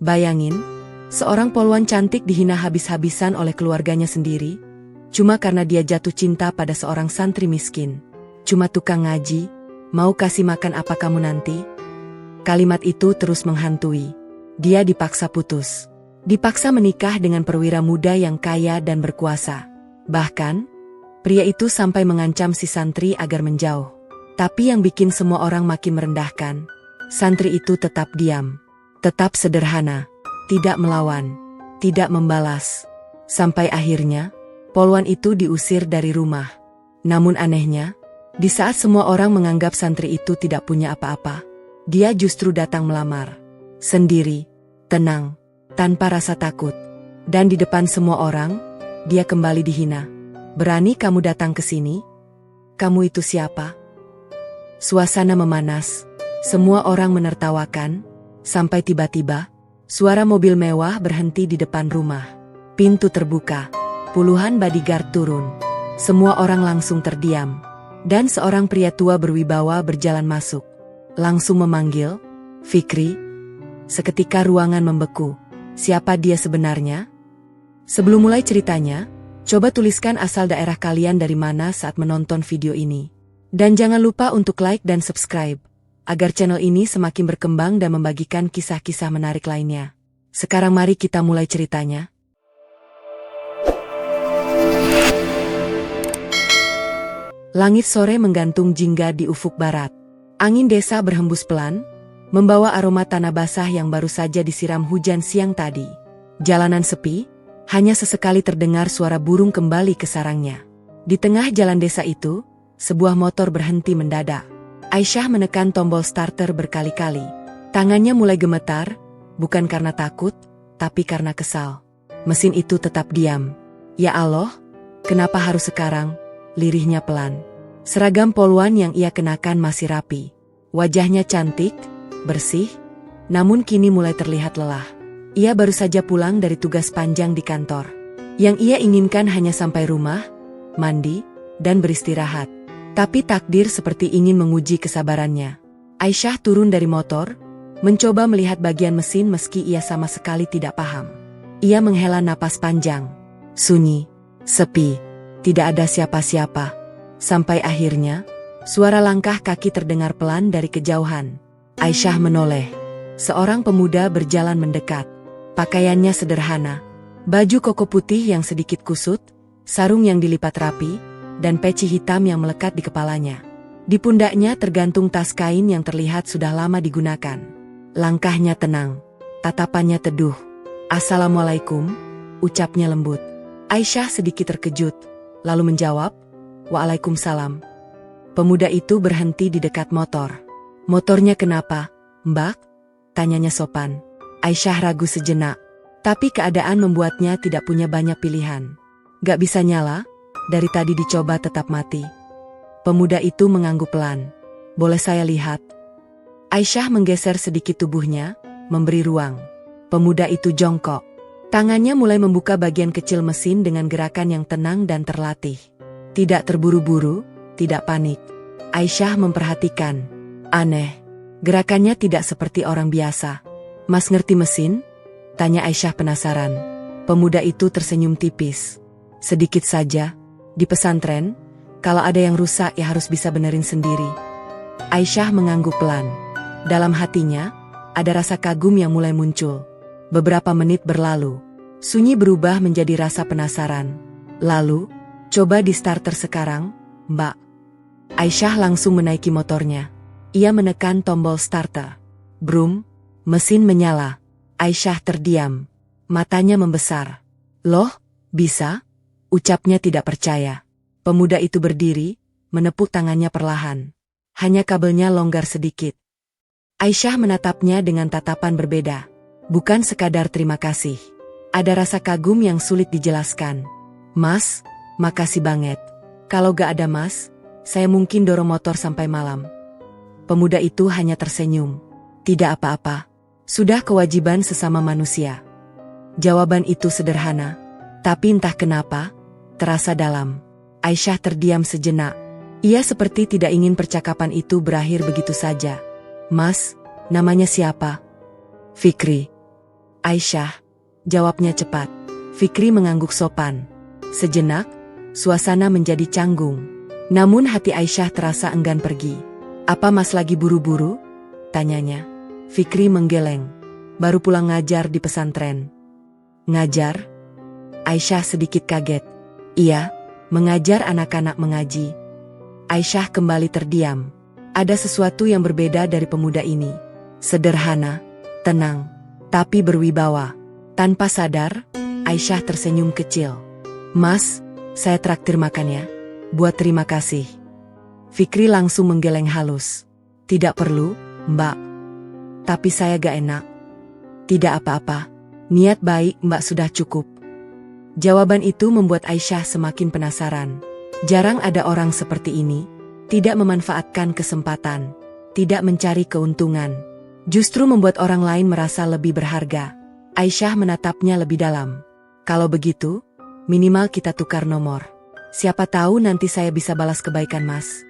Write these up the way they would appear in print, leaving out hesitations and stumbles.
Bayangin, seorang polwan cantik dihina habis-habisan oleh keluarganya sendiri, cuma karena dia jatuh cinta pada seorang santri miskin. Cuma tukang ngaji, mau kasih makan apa kamu nanti? Kalimat itu terus menghantui. Dia dipaksa putus. Dipaksa menikah dengan perwira muda yang kaya dan berkuasa. Bahkan, pria itu sampai mengancam si santri agar menjauh. Tapi yang bikin semua orang makin merendahkan, santri itu tetap diam. Tetap sederhana, tidak melawan, tidak membalas. Sampai akhirnya, polwan itu diusir dari rumah. Namun anehnya, di saat semua orang menganggap santri itu tidak punya apa-apa, dia justru datang melamar. Sendiri, tenang, tanpa rasa takut. Dan di depan semua orang, dia kembali dihina. Berani kamu datang ke sini? Kamu itu siapa? Suasana memanas, semua orang menertawakan, sampai tiba-tiba, suara mobil mewah berhenti di depan rumah. Pintu terbuka, puluhan bodyguard turun. Semua orang langsung terdiam. Dan seorang pria tua berwibawa berjalan masuk. Langsung memanggil, "Fikri." Seketika ruangan membeku. Siapa dia sebenarnya? Sebelum mulai ceritanya, coba tuliskan asal daerah kalian dari mana saat menonton video ini. Dan jangan lupa untuk like dan subscribe, agar channel ini semakin berkembang dan membagikan kisah-kisah menarik lainnya. Sekarang mari kita mulai ceritanya. Langit sore menggantung jingga di ufuk barat. Angin desa berhembus pelan, membawa aroma tanah basah yang baru saja disiram hujan siang tadi. Jalanan sepi, hanya sesekali terdengar suara burung kembali ke sarangnya. Di tengah jalan desa itu, sebuah motor berhenti mendadak. Aisyah menekan tombol starter berkali-kali. Tangannya mulai gemetar, bukan karena takut, tapi karena kesal. Mesin itu tetap diam. Ya Allah, kenapa harus sekarang? Lirihnya pelan. Seragam polwan yang ia kenakan masih rapi. Wajahnya cantik, bersih, namun kini mulai terlihat lelah. Ia baru saja pulang dari tugas panjang di kantor. Yang ia inginkan hanya sampai rumah, mandi, dan beristirahat. Tapi takdir seperti ingin menguji kesabarannya. Aisyah turun dari motor, mencoba melihat bagian mesin meski ia sama sekali tidak paham. Ia menghela napas panjang. Sunyi, sepi, tidak ada siapa-siapa. Sampai akhirnya, suara langkah kaki terdengar pelan dari kejauhan. Aisyah menoleh. Seorang pemuda berjalan mendekat. Pakaiannya sederhana. Baju koko putih yang sedikit kusut, sarung yang dilipat rapi, dan peci hitam yang melekat di kepalanya. Di pundaknya tergantung tas kain yang terlihat sudah lama digunakan. Langkahnya tenang, tatapannya teduh. "Assalamualaikum," ucapnya lembut. Aisyah sedikit terkejut, lalu menjawab, "Waalaikumsalam." Pemuda itu berhenti di dekat motor. "Motornya kenapa, Mbak?" tanyanya sopan. Aisyah ragu sejenak, tapi keadaan membuatnya tidak punya banyak pilihan. "Gak bisa nyala, dari tadi dicoba tetap mati." Pemuda itu mengangguk pelan. "Boleh saya lihat?" Aisyah menggeser sedikit tubuhnya, memberi ruang. Pemuda itu jongkok. Tangannya mulai membuka bagian kecil mesin dengan gerakan yang tenang dan terlatih. Tidak terburu-buru, tidak panik. Aisyah memperhatikan. Aneh, gerakannya tidak seperti orang biasa. "Mas ngerti mesin?" tanya Aisyah penasaran. Pemuda itu tersenyum tipis. "Sedikit saja. Di pesantren, kalau ada yang rusak ya harus bisa benerin sendiri." Aisyah mengangguk pelan. Dalam hatinya, ada rasa kagum yang mulai muncul. Beberapa menit berlalu. Sunyi berubah menjadi rasa penasaran. Lalu, "Coba di starter sekarang, Mbak." Aisyah langsung menaiki motornya. Ia menekan tombol starter. Brum, mesin menyala. Aisyah terdiam. Matanya membesar. "Loh, bisa?" ucapnya tidak percaya. Pemuda itu berdiri, menepuk tangannya perlahan. Hanya kabelnya longgar sedikit. Aisyah menatapnya dengan tatapan berbeda. Bukan sekadar terima kasih. Ada rasa kagum yang sulit dijelaskan. "Mas, makasih banget. Kalau gak ada Mas, saya mungkin dorong motor sampai malam." Pemuda itu hanya tersenyum. "Tidak apa-apa. Sudah kewajiban sesama manusia." Jawaban itu sederhana, tapi entah kenapa, terasa dalam. Aisyah terdiam sejenak. Ia seperti tidak ingin percakapan itu berakhir begitu saja. "Mas, namanya siapa?" "Fikri." Aisyah, jawabnya cepat. Fikri mengangguk sopan. Sejenak, suasana menjadi canggung. Namun hati Aisyah terasa enggan pergi. Apa Mas lagi buru-buru? Tanyanya. Fikri menggeleng. Baru pulang ngajar di pesantren. Ngajar? Aisyah sedikit kaget. Iya, mengajar anak-anak mengaji. Aisyah kembali terdiam. Ada sesuatu yang berbeda dari pemuda ini. Sederhana, tenang, tapi berwibawa. Tanpa sadar, Aisyah tersenyum kecil. Mas, saya traktir makan ya. Buat terima kasih. Fikri langsung menggeleng halus. Tidak perlu, Mbak. Tapi saya gak enak. Tidak apa-apa. Niat baik Mbak sudah cukup. Jawaban itu membuat Aisyah semakin penasaran. Jarang ada orang seperti ini. Tidak memanfaatkan kesempatan. Tidak mencari keuntungan. Justru membuat orang lain merasa lebih berharga. Aisyah menatapnya lebih dalam. Kalau begitu, minimal kita tukar nomor. Siapa tahu nanti saya bisa balas kebaikan Mas.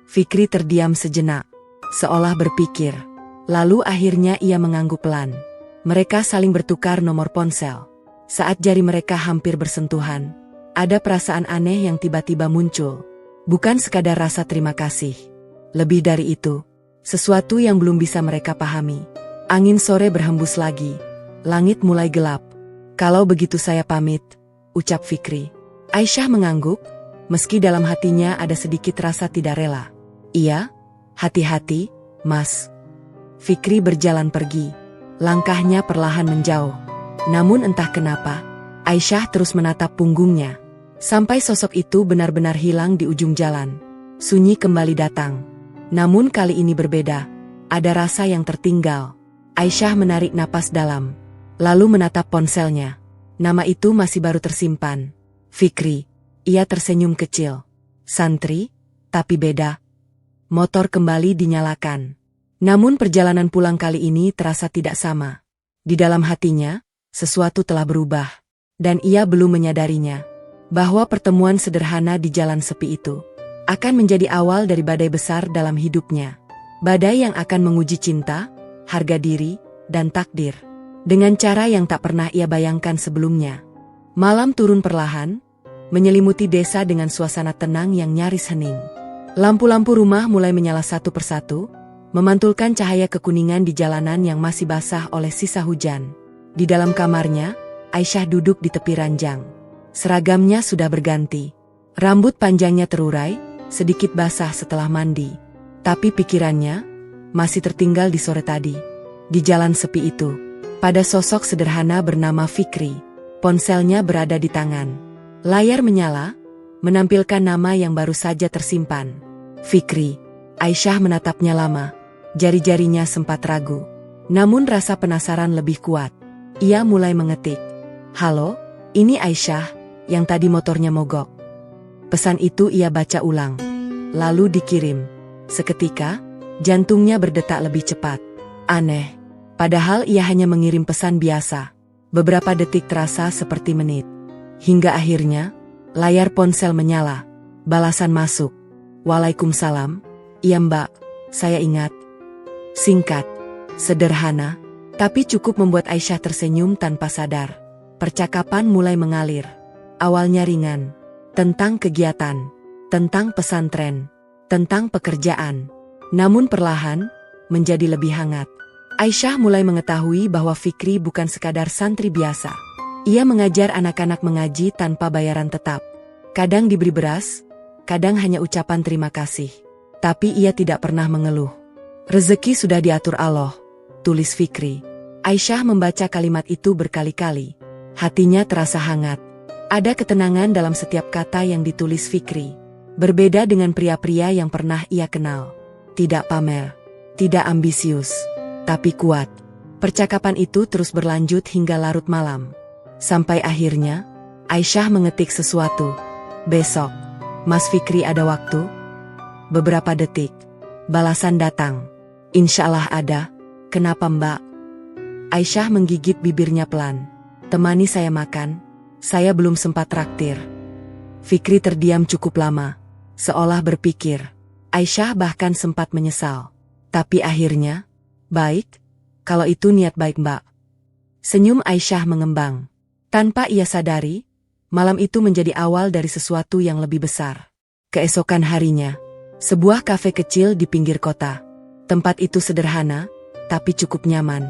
Fikri terdiam sejenak. Seolah berpikir. Lalu akhirnya ia mengangguk pelan. Mereka saling bertukar nomor ponsel. Saat jari mereka hampir bersentuhan, ada perasaan aneh yang tiba-tiba muncul. Bukan sekadar rasa terima kasih. Lebih dari itu, sesuatu yang belum bisa mereka pahami. Angin sore berhembus lagi. Langit mulai gelap. Kalau begitu saya pamit, ucap Fikri. Aisyah mengangguk, meski dalam hatinya ada sedikit rasa tidak rela. Iya, hati-hati, Mas. Fikri berjalan pergi. Langkahnya perlahan menjauh. Namun entah kenapa, Aisyah terus menatap punggungnya. Sampai sosok itu benar-benar hilang di ujung jalan. Sunyi kembali datang. Namun kali ini berbeda. Ada rasa yang tertinggal. Aisyah menarik napas dalam. Lalu menatap ponselnya. Nama itu masih baru tersimpan. Fikri. Ia tersenyum kecil. Santri, tapi beda. Motor kembali dinyalakan. Namun perjalanan pulang kali ini terasa tidak sama. Di dalam hatinya, sesuatu telah berubah. Dan ia belum menyadarinya. Bahwa pertemuan sederhana di jalan sepi itu akan menjadi awal dari badai besar dalam hidupnya. Badai yang akan menguji cinta, harga diri, dan takdir. Dengan cara yang tak pernah ia bayangkan sebelumnya. Malam turun perlahan, menyelimuti desa dengan suasana tenang yang nyaris hening. Lampu-lampu rumah mulai menyala satu persatu, memantulkan cahaya kekuningan di jalanan yang masih basah oleh sisa hujan. Di dalam kamarnya, Aisyah duduk di tepi ranjang. Seragamnya sudah berganti. Rambut panjangnya terurai, sedikit basah setelah mandi. Tapi pikirannya masih tertinggal di sore tadi. Di jalan sepi itu, pada sosok sederhana bernama Fikri. Ponselnya berada di tangan. Layar menyala, menampilkan nama yang baru saja tersimpan. Fikri. Aisyah menatapnya lama. Jari-jarinya sempat ragu. Namun rasa penasaran lebih kuat. Ia mulai mengetik. Halo, ini Aisyah, yang tadi motornya mogok. Pesan itu ia baca ulang. Lalu dikirim. Seketika, jantungnya berdetak lebih cepat. Aneh. Padahal ia hanya mengirim pesan biasa. Beberapa detik terasa seperti menit. Hingga akhirnya, layar ponsel menyala. Balasan masuk. Waalaikumsalam. Iya Mbak, saya ingat. Singkat, sederhana, tapi cukup membuat Aisyah tersenyum tanpa sadar. Percakapan mulai mengalir. Awalnya ringan, tentang kegiatan, tentang pesantren, tentang pekerjaan. Namun perlahan, menjadi lebih hangat. Aisyah mulai mengetahui bahwa Fikri bukan sekadar santri biasa. Ia mengajar anak-anak mengaji tanpa bayaran tetap. Kadang diberi beras, kadang hanya ucapan terima kasih. Tapi ia tidak pernah mengeluh. Rezeki sudah diatur Allah, tulis Fikri. Aisyah membaca kalimat itu berkali-kali. Hatinya terasa hangat. Ada ketenangan dalam setiap kata yang ditulis Fikri. Berbeda dengan pria-pria yang pernah ia kenal. Tidak pamer, tidak ambisius, tapi kuat. Percakapan itu terus berlanjut hingga larut malam. Sampai akhirnya, Aisyah mengetik sesuatu. Besok, Mas Fikri ada waktu? Beberapa detik. Balasan datang. Insya Allah ada. Kenapa Mbak? Aisyah menggigit bibirnya pelan. Temani saya makan. Saya belum sempat traktir. Fikri terdiam cukup lama. Seolah berpikir. Aisyah bahkan sempat menyesal. Tapi akhirnya, baik. Kalau itu niat baik Mbak. Senyum Aisyah mengembang. Tanpa ia sadari, malam itu menjadi awal dari sesuatu yang lebih besar. Keesokan harinya, sebuah kafe kecil di pinggir kota. Tempat itu sederhana, tapi cukup nyaman.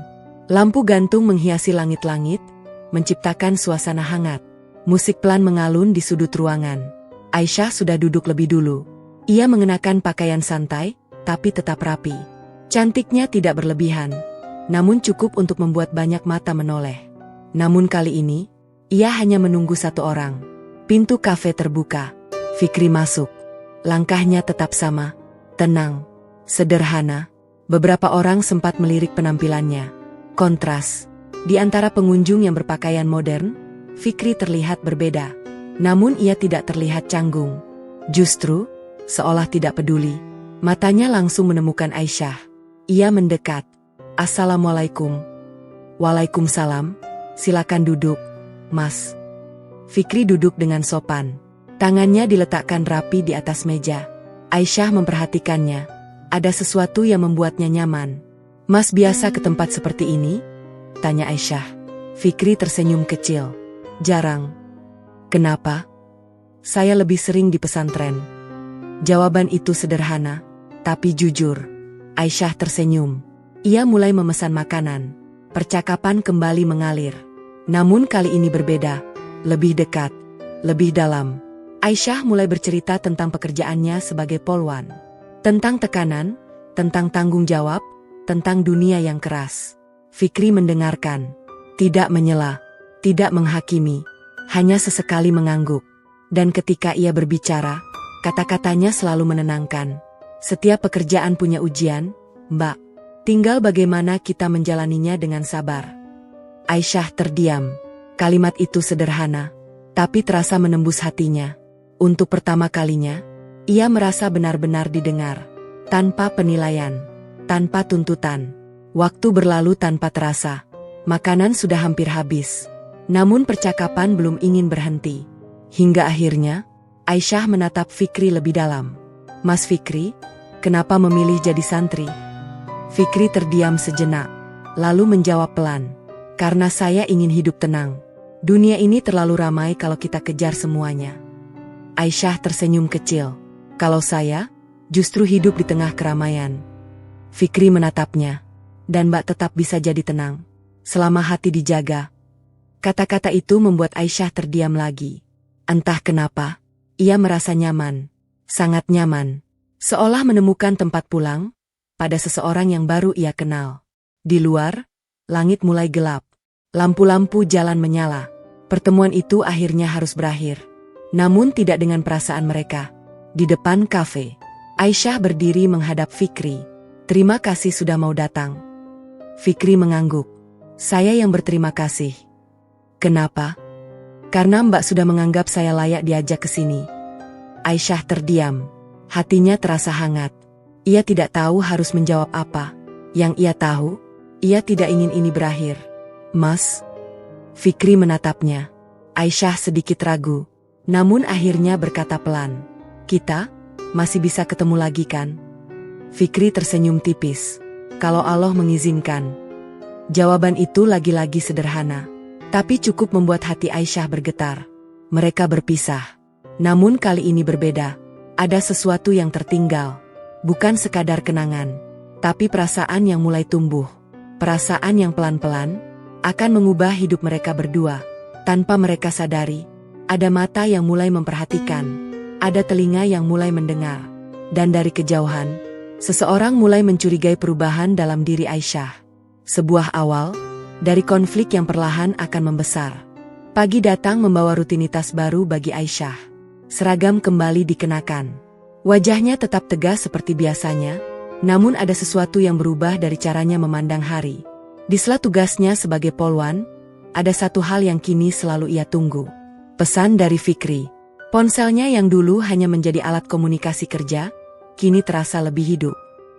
Lampu gantung menghiasi langit-langit, menciptakan suasana hangat. Musik pelan mengalun di sudut ruangan. Aisyah sudah duduk lebih dulu. Ia mengenakan pakaian santai, tapi tetap rapi. Cantiknya tidak berlebihan, namun cukup untuk membuat banyak mata menoleh. Namun kali ini, ia hanya menunggu satu orang. Pintu kafe terbuka. Fikri masuk. Langkahnya tetap sama, tenang, sederhana. Beberapa orang sempat melirik penampilannya. Kontras. Di antara pengunjung yang berpakaian modern, Fikri terlihat berbeda. Namun ia tidak terlihat canggung. Justru, seolah tidak peduli. Matanya langsung menemukan Aisyah. Ia mendekat. Assalamualaikum. Waalaikumsalam. Silakan duduk, Mas. Fikri duduk dengan sopan. Tangannya diletakkan rapi di atas meja. Aisyah memperhatikannya. Ada sesuatu yang membuatnya nyaman. Mas biasa ke tempat seperti ini? Tanya Aisyah. Fikri tersenyum kecil. Jarang. Kenapa? Saya lebih sering di pesantren. Jawaban itu sederhana, tapi jujur. Aisyah tersenyum. Ia mulai memesan makanan. Percakapan kembali mengalir. Namun kali ini berbeda. Lebih dekat, lebih dalam. Aisyah mulai bercerita tentang pekerjaannya sebagai polwan. Tentang tekanan, tentang tanggung jawab, tentang dunia yang keras. Fikri mendengarkan. Tidak menyela, tidak menghakimi, hanya sesekali mengangguk. Dan ketika ia berbicara, kata-katanya selalu menenangkan. Setiap pekerjaan punya ujian, Mbak. Tinggal bagaimana kita menjalaninya dengan sabar. Aisyah terdiam. Kalimat itu sederhana, tapi terasa menembus hatinya. Untuk pertama kalinya, ia merasa benar-benar didengar. Tanpa penilaian, tanpa tuntutan. Waktu berlalu tanpa terasa. Makanan sudah hampir habis. Namun percakapan belum ingin berhenti. Hingga akhirnya, Aisyah menatap Fikri lebih dalam. Mas Fikri, kenapa memilih jadi santri? Fikri terdiam sejenak, lalu menjawab pelan. Karena saya ingin hidup tenang. Dunia ini terlalu ramai kalau kita kejar semuanya. Aisyah tersenyum kecil. Kalau saya, justru hidup di tengah keramaian. Fikri menatapnya. Dan Mbak tetap bisa jadi tenang. Selama hati dijaga. Kata-kata itu membuat Aisyah terdiam lagi. Entah kenapa, ia merasa nyaman. Sangat nyaman. Seolah menemukan tempat pulang, pada seseorang yang baru ia kenal. Di luar, langit mulai gelap. Lampu-lampu jalan menyala. Pertemuan itu akhirnya harus berakhir. Namun tidak dengan perasaan mereka. Di depan kafe, Aisyah berdiri menghadap Fikri. Terima kasih sudah mau datang. Fikri mengangguk. Saya yang berterima kasih. Kenapa? Karena Mbak sudah menganggap saya layak diajak ke sini. Aisyah terdiam. Hatinya terasa hangat. Ia tidak tahu harus menjawab apa. Yang ia tahu, ia tidak ingin ini berakhir. Mas? Fikri menatapnya. Aisyah sedikit ragu. Namun akhirnya berkata pelan. Kita masih bisa ketemu lagi kan? Fikri tersenyum tipis. Kalau Allah mengizinkan. Jawaban itu lagi-lagi sederhana. Tapi cukup membuat hati Aisyah bergetar. Mereka berpisah. Namun kali ini berbeda. Ada sesuatu yang tertinggal. Bukan sekadar kenangan. Tapi perasaan yang mulai tumbuh. Perasaan yang pelan-pelan akan mengubah hidup mereka berdua. Tanpa mereka sadari, ada mata yang mulai memperhatikan. Ada telinga yang mulai mendengar. Dan dari kejauhan, seseorang mulai mencurigai perubahan dalam diri Aisyah. Sebuah awal dari konflik yang perlahan akan membesar. Pagi datang membawa rutinitas baru bagi Aisyah. Seragam kembali dikenakan. Wajahnya tetap tegas seperti biasanya, namun ada sesuatu yang berubah dari caranya memandang hari. Di sela tugasnya sebagai polwan, ada satu hal yang kini selalu ia tunggu. Pesan dari Fikri. Ponselnya yang dulu hanya menjadi alat komunikasi kerja, kini terasa lebih hidup.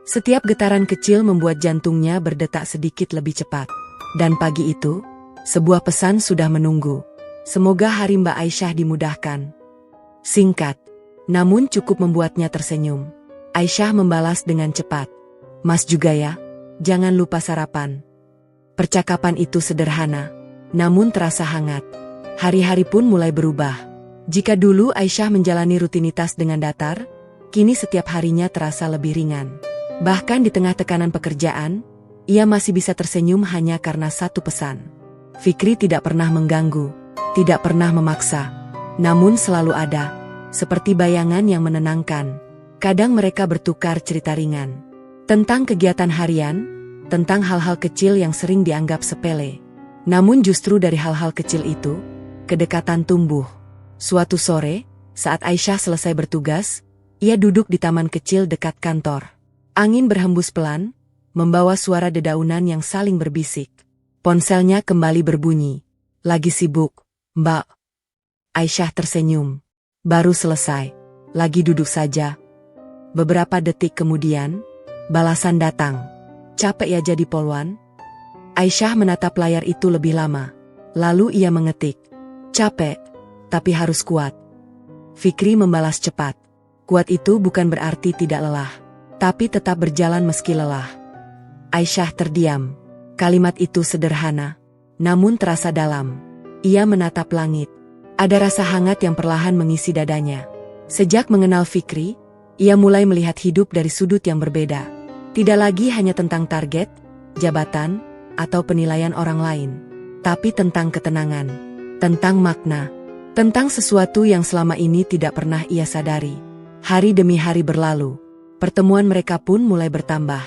Setiap getaran kecil membuat jantungnya berdetak sedikit lebih cepat. Dan pagi itu, sebuah pesan sudah menunggu. Semoga hari Mbak Aisyah dimudahkan. Singkat, namun cukup membuatnya tersenyum. Aisyah membalas dengan cepat. Mas juga ya, jangan lupa sarapan. Percakapan itu sederhana, namun terasa hangat. Hari-hari pun mulai berubah. Jika dulu Aisyah menjalani rutinitas dengan datar, kini setiap harinya terasa lebih ringan. Bahkan di tengah tekanan pekerjaan, ia masih bisa tersenyum hanya karena satu pesan. Fikri tidak pernah mengganggu, tidak pernah memaksa, namun selalu ada, seperti bayangan yang menenangkan. Kadang mereka bertukar cerita ringan tentang kegiatan harian, tentang hal-hal kecil yang sering dianggap sepele. Namun justru dari hal-hal kecil itu, kedekatan tumbuh. Suatu sore, saat Aisyah selesai bertugas, ia duduk di taman kecil dekat kantor. Angin berhembus pelan, membawa suara dedaunan yang saling berbisik. Ponselnya kembali berbunyi. Lagi sibuk, Mbak? Aisyah tersenyum. Baru selesai. Lagi duduk saja. Beberapa detik kemudian, balasan datang. Capek ya jadi polwan? Aisyah menatap layar itu lebih lama. Lalu ia mengetik. Capek, tapi harus kuat. Fikri membalas cepat. Kuat itu bukan berarti tidak lelah, tapi tetap berjalan meski lelah. Aisyah terdiam. Kalimat itu sederhana, namun terasa dalam. Ia menatap langit. Ada rasa hangat yang perlahan mengisi dadanya. Sejak mengenal Fikri, ia mulai melihat hidup dari sudut yang berbeda. Tidak lagi hanya tentang target, jabatan, atau penilaian orang lain, tapi tentang ketenangan, tentang makna, tentang sesuatu yang selama ini tidak pernah ia sadari. Hari demi hari berlalu, pertemuan mereka pun mulai bertambah.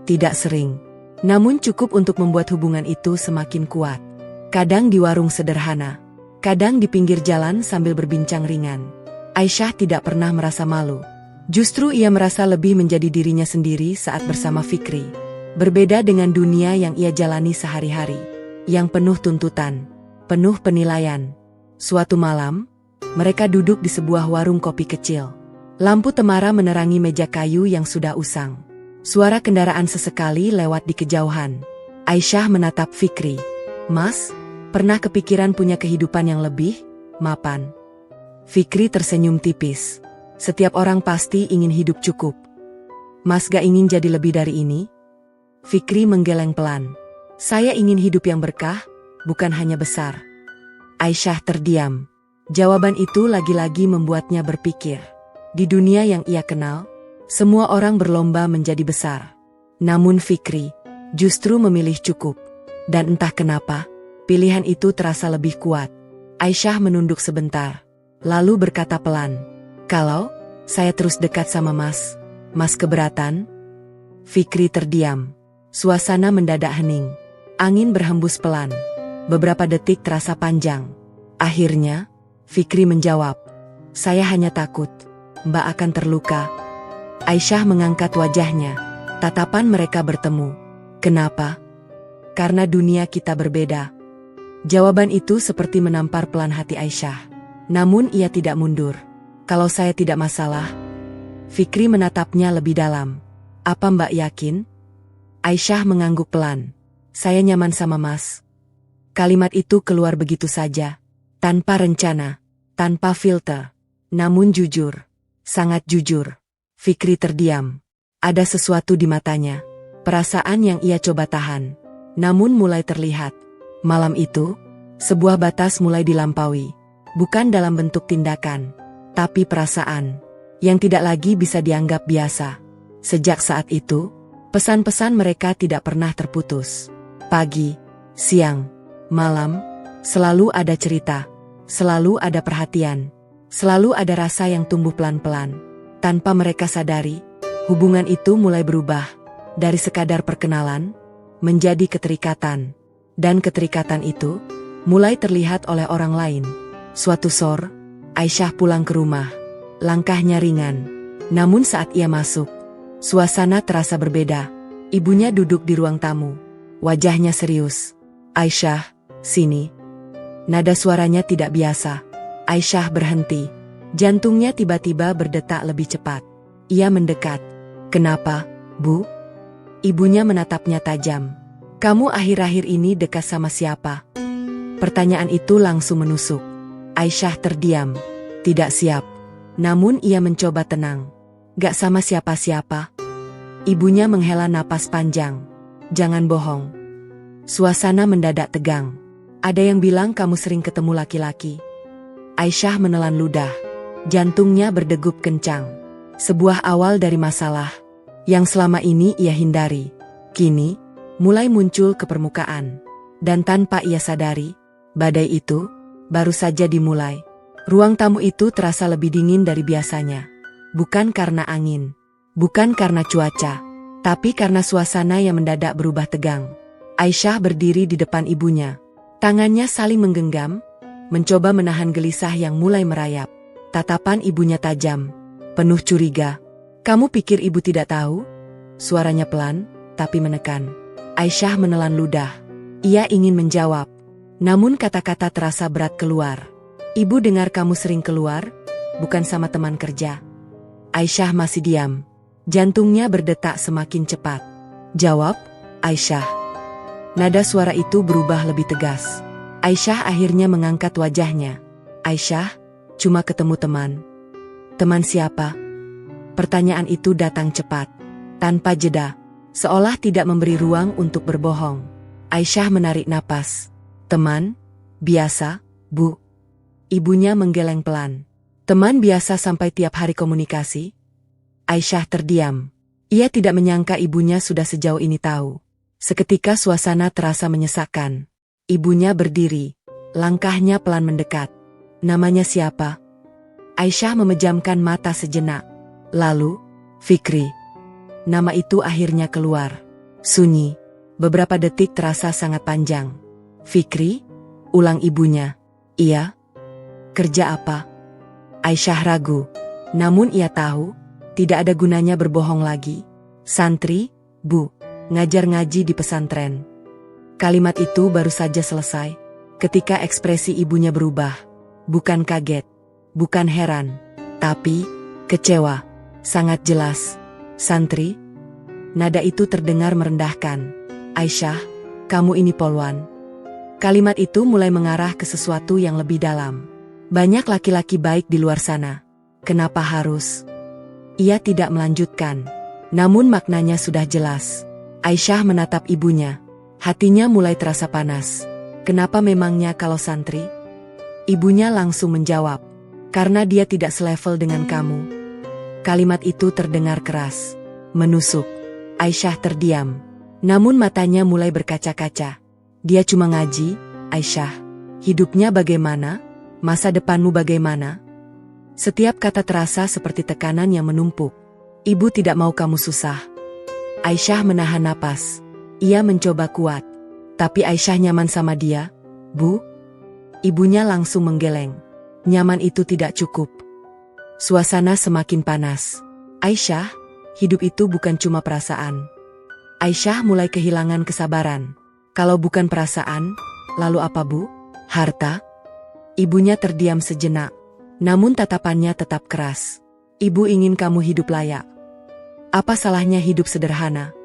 Tidak sering, namun cukup untuk membuat hubungan itu semakin kuat. Kadang di warung sederhana, kadang di pinggir jalan sambil berbincang ringan. Aisyah tidak pernah merasa malu. Justru ia merasa lebih menjadi dirinya sendiri saat bersama Fikri. Berbeda dengan dunia yang ia jalani sehari-hari, yang penuh tuntutan, penuh penilaian. Suatu malam, mereka duduk di sebuah warung kopi kecil. Lampu temara menerangi meja kayu yang sudah usang. Suara kendaraan sesekali lewat di kejauhan. Aisyah menatap Fikri. Mas, pernah kepikiran punya kehidupan yang lebih mapan? Fikri tersenyum tipis. Setiap orang pasti ingin hidup cukup. Mas gak ingin jadi lebih dari ini? Fikri menggeleng pelan. Saya ingin hidup yang berkah, bukan hanya besar. Aisyah terdiam. Jawaban itu lagi-lagi membuatnya berpikir. Di dunia yang ia kenal, semua orang berlomba menjadi besar. Namun Fikri justru memilih cukup. Dan entah kenapa, pilihan itu terasa lebih kuat. Aisyah menunduk sebentar, lalu berkata pelan. Kalau saya terus dekat sama Mas keberatan? Fikri terdiam. Suasana mendadak hening. Angin berhembus pelan. Beberapa detik terasa panjang. Akhirnya, Fikri menjawab. Saya hanya takut Mbak akan terluka. Aisyah mengangkat wajahnya. Tatapan mereka bertemu. Kenapa? Karena dunia kita berbeda. Jawaban itu seperti menampar pelan hati Aisyah. Namun ia tidak mundur. Kalau saya tidak masalah. Fikri menatapnya lebih dalam. Apa Mbak yakin? Aisyah mengangguk pelan. Saya nyaman sama Mas. Kalimat itu keluar begitu saja. Tanpa rencana. Tanpa filter. Namun jujur. Sangat jujur. Fikri terdiam. Ada sesuatu di matanya. Perasaan yang ia coba tahan. Namun mulai terlihat. Malam itu, sebuah batas mulai dilampaui. Bukan dalam bentuk tindakan, tapi perasaan yang tidak lagi bisa dianggap biasa. Sejak saat itu, pesan-pesan mereka tidak pernah terputus. Pagi, siang, malam, selalu ada cerita, selalu ada perhatian, selalu ada rasa yang tumbuh pelan-pelan. Tanpa mereka sadari, hubungan itu mulai berubah dari sekadar perkenalan menjadi keterikatan, dan keterikatan itu mulai terlihat oleh orang lain. Suatu sore, Aisyah pulang ke rumah. Langkahnya ringan. Namun saat ia masuk, suasana terasa berbeda. Ibunya duduk di ruang tamu. Wajahnya serius. Aisyah, sini. Nada suaranya tidak biasa. Aisyah berhenti. Jantungnya tiba-tiba berdetak lebih cepat. Ia mendekat. Kenapa, Bu? Ibunya menatapnya tajam. Kamu akhir-akhir ini dekat sama siapa? Pertanyaan itu langsung menusuk. Aisyah terdiam. Tidak siap. Namun ia mencoba tenang. Gak sama siapa-siapa. Ibunya menghela napas panjang. Jangan bohong. Suasana mendadak tegang. Ada yang bilang kamu sering ketemu laki-laki. Aisyah menelan ludah. Jantungnya berdegup kencang. Sebuah awal dari masalah yang selama ini ia hindari. Kini, mulai muncul ke permukaan. Dan tanpa ia sadari, badai itu baru saja dimulai. Ruang tamu itu terasa lebih dingin dari biasanya. Bukan karena angin, bukan karena cuaca, tapi karena suasana yang mendadak berubah tegang. Aisyah berdiri di depan ibunya. Tangannya saling menggenggam, mencoba menahan gelisah yang mulai merayap. Tatapan ibunya tajam, penuh curiga. "Kamu pikir ibu tidak tahu?" Suaranya pelan, tapi menekan. Aisyah menelan ludah. Ia ingin menjawab, namun kata-kata terasa berat keluar. "Ibu dengar kamu sering keluar, bukan sama teman kerja." Aisyah masih diam. Jantungnya berdetak semakin cepat. "Jawab, Aisyah." Nada suara itu berubah lebih tegas. Aisyah akhirnya mengangkat wajahnya. "Aisyah, cuma ketemu teman." "Teman siapa?" Pertanyaan itu datang cepat, tanpa jeda, seolah tidak memberi ruang untuk berbohong. Aisyah menarik napas. "Teman biasa, Bu." Ibunya menggeleng pelan. "Teman biasa sampai tiap hari komunikasi?" Aisyah terdiam. Ia tidak menyangka ibunya sudah sejauh ini tahu. Seketika suasana terasa menyesakkan. Ibunya berdiri. Langkahnya pelan mendekat. "Namanya siapa?" Aisyah memejamkan mata sejenak. Lalu, "Fikri." Nama itu akhirnya keluar. Sunyi. Beberapa detik terasa sangat panjang. "Fikri?" ulang ibunya. "Iya." "Kerja apa?" Aisyah ragu. Namun ia tahu, tidak ada gunanya berbohong lagi. "Santri, Bu. Ngajar ngaji di pesantren." Kalimat itu baru saja selesai, ketika ekspresi ibunya berubah. Bukan kaget, bukan heran, tapi kecewa. Sangat jelas. "Santri?" Nada itu terdengar merendahkan. "Aisyah, kamu ini polwan." Kalimat itu mulai mengarah ke sesuatu yang lebih dalam. Banyak laki-laki baik di luar sana. Kenapa harus? Ia tidak melanjutkan. Namun maknanya sudah jelas. Aisyah menatap ibunya. Hatinya mulai terasa panas. "Kenapa memangnya kalau santri?" Ibunya langsung menjawab. "Karena dia tidak selevel dengan kamu." Kalimat itu terdengar keras, menusuk. Aisyah terdiam. Namun matanya mulai berkaca-kaca. "Dia cuma ngaji, Aisyah. Hidupnya bagaimana? Masa depanmu bagaimana?" Setiap kata terasa seperti tekanan yang menumpuk. "Ibu tidak mau kamu susah." Aisyah menahan napas. Ia mencoba kuat. "Tapi Aisyah nyaman sama dia, Bu." Ibunya langsung menggeleng. Nyaman itu tidak cukup. Suasana semakin panas. "Aisyah, hidup itu bukan cuma perasaan." Aisyah mulai kehilangan kesabaran. "Kalau bukan perasaan, lalu apa, Bu? Harta?" Ibunya terdiam sejenak. Namun tatapannya tetap keras. "Ibu ingin kamu hidup layak. Apa salahnya hidup sederhana?"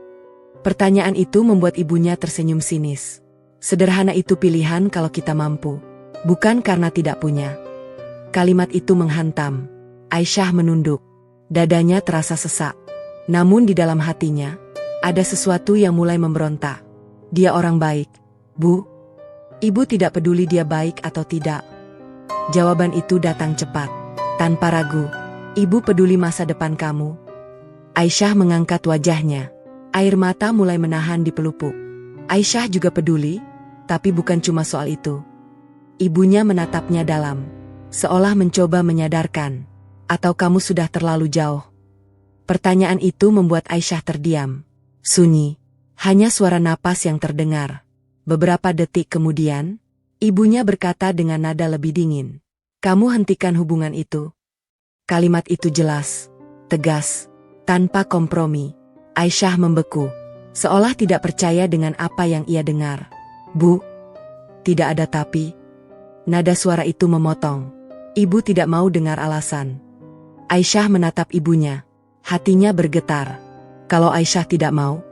Pertanyaan itu membuat ibunya tersenyum sinis. "Sederhana itu pilihan kalau kita mampu, bukan karena tidak punya." Kalimat itu menghantam. Aisyah menunduk. Dadanya terasa sesak. Namun di dalam hatinya, ada sesuatu yang mulai memberontak. "Dia orang baik, Bu." Ibu tidak peduli dia baik atau tidak. Jawaban itu datang cepat, tanpa ragu. "Ibu peduli masa depan kamu." Aisyah mengangkat wajahnya. Air mata mulai menahan di pelupuk. Aisyah juga peduli, tapi bukan cuma soal itu. Ibunya menatapnya dalam, seolah mencoba menyadarkan. "Atau kamu sudah terlalu jauh?" Pertanyaan itu membuat Aisyah terdiam. Sunyi. Hanya suara napas yang terdengar. Beberapa detik kemudian, ibunya berkata dengan nada lebih dingin. "Kamu hentikan hubungan itu." Kalimat itu jelas, tegas, tanpa kompromi. Aisyah membeku, seolah tidak percaya dengan apa yang ia dengar. "Bu." "Tidak ada tapi." Nada suara itu memotong. Ibu tidak mau dengar alasan. Aisyah menatap ibunya. Hatinya bergetar. "Kalau Aisyah tidak mau?"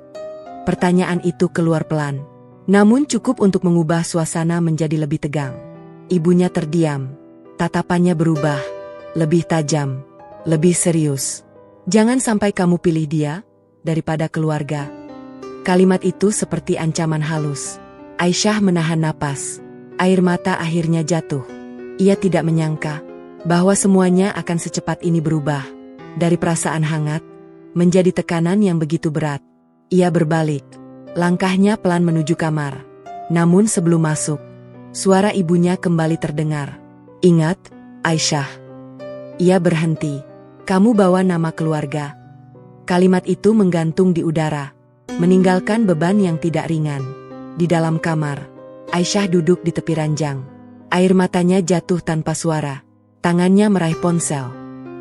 Pertanyaan itu keluar pelan, namun cukup untuk mengubah suasana menjadi lebih tegang. Ibunya terdiam. Tatapannya berubah, lebih tajam, lebih serius. "Jangan sampai kamu pilih dia daripada keluarga." Kalimat itu seperti ancaman halus. Aisyah menahan napas. Air mata akhirnya jatuh. Ia tidak menyangka bahwa semuanya akan secepat ini berubah. Dari perasaan hangat, menjadi tekanan yang begitu berat. Ia berbalik. Langkahnya pelan menuju kamar. Namun sebelum masuk, suara ibunya kembali terdengar. "Ingat, Aisyah." Ia berhenti. "Kamu bawa nama keluarga." Kalimat itu menggantung di udara, meninggalkan beban yang tidak ringan. Di dalam kamar, Aisyah duduk di tepi ranjang. Air matanya jatuh tanpa suara. Tangannya meraih ponsel.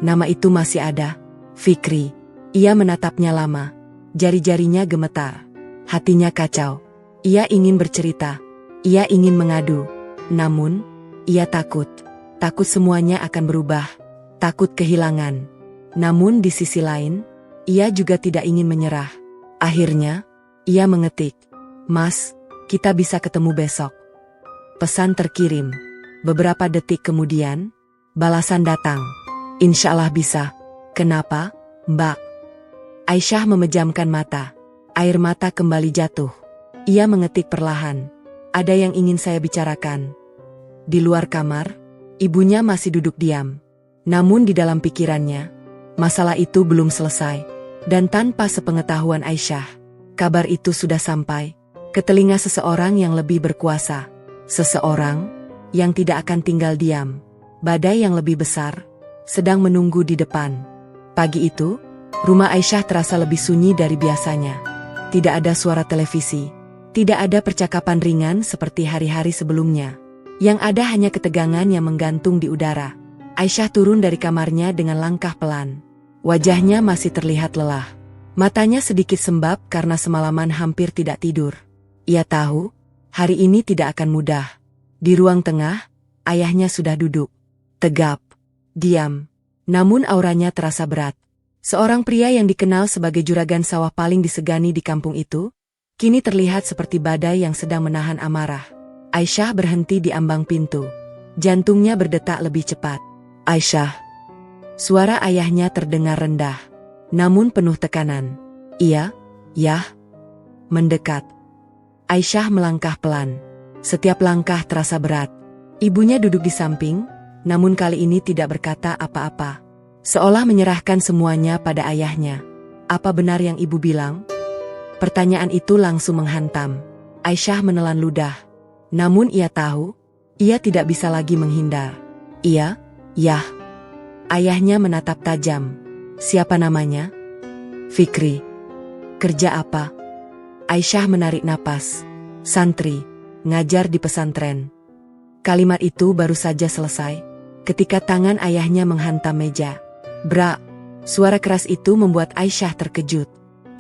Nama itu masih ada. Fikri. Ia menatapnya lama. Jari-jarinya gemetar. Hatinya kacau. Ia ingin bercerita. Ia ingin mengadu. Namun, ia takut. Takut semuanya akan berubah. Takut kehilangan. Namun di sisi lain, ia juga tidak ingin menyerah. Akhirnya, ia mengetik. "Mas, kita bisa ketemu besok." Pesan terkirim. Beberapa detik kemudian, balasan datang. "Insya Allah bisa." "Kenapa, Mbak?" Aisyah memejamkan mata. Air mata kembali jatuh. Ia mengetik perlahan. "Ada yang ingin saya bicarakan." Di luar kamar, ibunya masih duduk diam. Namun di dalam pikirannya, masalah itu belum selesai. Dan tanpa sepengetahuan Aisyah, kabar itu sudah sampai ke telinga seseorang yang lebih berkuasa. Seseorang yang tidak akan tinggal diam. Badai yang lebih besar sedang menunggu di depan. Pagi itu, rumah Aisyah terasa lebih sunyi dari biasanya. Tidak ada suara televisi. Tidak ada percakapan ringan seperti hari-hari sebelumnya. Yang ada hanya ketegangan yang menggantung di udara. Aisyah turun dari kamarnya dengan langkah pelan. Wajahnya masih terlihat lelah. Matanya sedikit sembab karena semalaman hampir tidak tidur. Ia tahu, hari ini tidak akan mudah. Di ruang tengah, ayahnya sudah duduk. Tegap. Diam. Namun auranya terasa berat. Seorang pria yang dikenal sebagai juragan sawah paling disegani di kampung itu, kini terlihat seperti badai yang sedang menahan amarah. Aisyah berhenti di ambang pintu. Jantungnya berdetak lebih cepat. "Aisyah." Suara ayahnya terdengar rendah, namun penuh tekanan. "Iya, Yah." Mendekat. Aisyah melangkah pelan. Setiap langkah terasa berat. Ibunya duduk di samping, namun kali ini tidak berkata apa-apa. Seolah menyerahkan semuanya pada ayahnya. "Apa benar yang ibu bilang?" Pertanyaan itu langsung menghantam. Aisyah menelan ludah. Namun ia tahu, ia tidak bisa lagi menghindar. "Iya, Yah." Ayahnya menatap tajam. "Siapa namanya?" "Fikri." "Kerja apa?" Aisyah menarik napas. "Santri, ngajar di pesantren." Kalimat itu baru saja selesai, ketika tangan ayahnya menghantam meja. "Bra." Suara keras itu membuat Aisyah terkejut.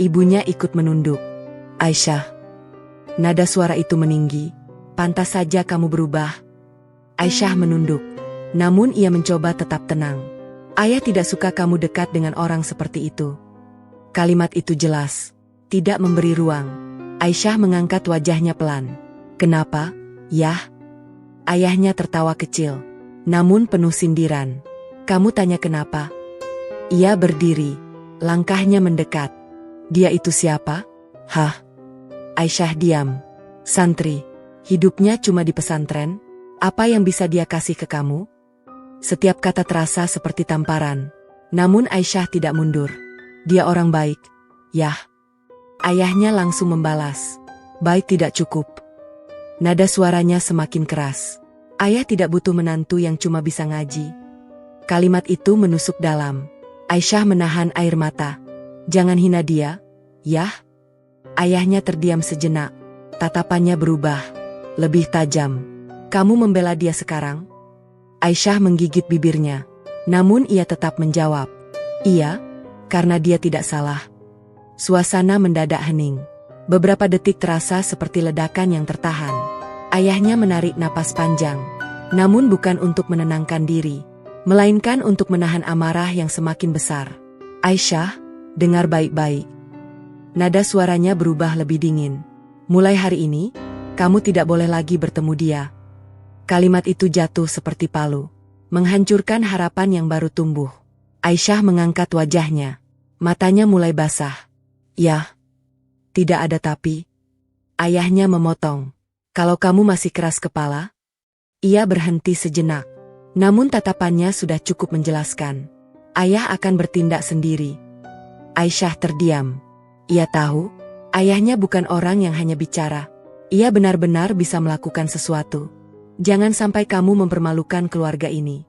Ibunya ikut menunduk. "Aisyah." Nada suara itu meninggi. "Pantas saja kamu berubah." Aisyah menunduk. Namun ia mencoba tetap tenang. "Ayah tidak suka kamu dekat dengan orang seperti itu." Kalimat itu jelas, tidak memberi ruang. Aisyah mengangkat wajahnya pelan. "Kenapa, Yah?" Ayahnya tertawa kecil, namun penuh sindiran. "Kamu tanya kenapa?" Ia berdiri, langkahnya mendekat. "Dia itu siapa?" "Hah?" Aisyah diam. "Santri, hidupnya cuma di pesantren. Apa yang bisa dia kasih ke kamu?" Setiap kata terasa seperti tamparan. Namun Aisyah tidak mundur. "Dia orang baik, Yah." Ayahnya langsung membalas. "Baik tidak cukup." Nada suaranya semakin keras. Ayah tidak butuh menantu yang cuma bisa ngaji. Kalimat itu menusuk dalam. Aisyah menahan air mata. "Jangan hina dia, Yah." Ayahnya terdiam sejenak. Tatapannya berubah. Lebih tajam. "Kamu membela dia sekarang?" Aisyah menggigit bibirnya. Namun ia tetap menjawab. "Iya, karena dia tidak salah." Suasana mendadak hening. Beberapa detik terasa seperti ledakan yang tertahan. Ayahnya menarik napas panjang. Namun bukan untuk menenangkan diri, melainkan untuk menahan amarah yang semakin besar. "Aisyah, dengar baik-baik." Nada suaranya berubah lebih dingin. "Mulai hari ini, kamu tidak boleh lagi bertemu dia." Kalimat itu jatuh seperti palu, menghancurkan harapan yang baru tumbuh. Aisyah mengangkat wajahnya. Matanya mulai basah. "Yah." "Tidak ada tapi." Ayahnya memotong. Kalau kamu masih keras kepala. Ia berhenti sejenak. Namun tatapannya sudah cukup menjelaskan. Ayah akan bertindak sendiri. Aisyah terdiam. Ia tahu, ayahnya bukan orang yang hanya bicara. Ia benar-benar bisa melakukan sesuatu. Jangan sampai kamu mempermalukan keluarga ini.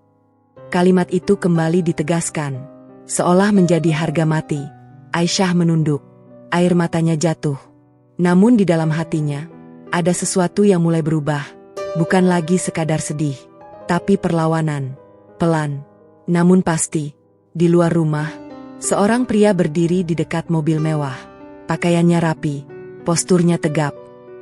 Kalimat itu kembali ditegaskan. Seolah menjadi harga mati. Aisyah menunduk. Air matanya jatuh. Namun di dalam hatinya, ada sesuatu yang mulai berubah. Bukan lagi sekadar sedih, tapi perlawanan. Pelan, namun pasti. Di luar rumah, seorang pria berdiri di dekat mobil mewah. Pakaiannya rapi, posturnya tegap,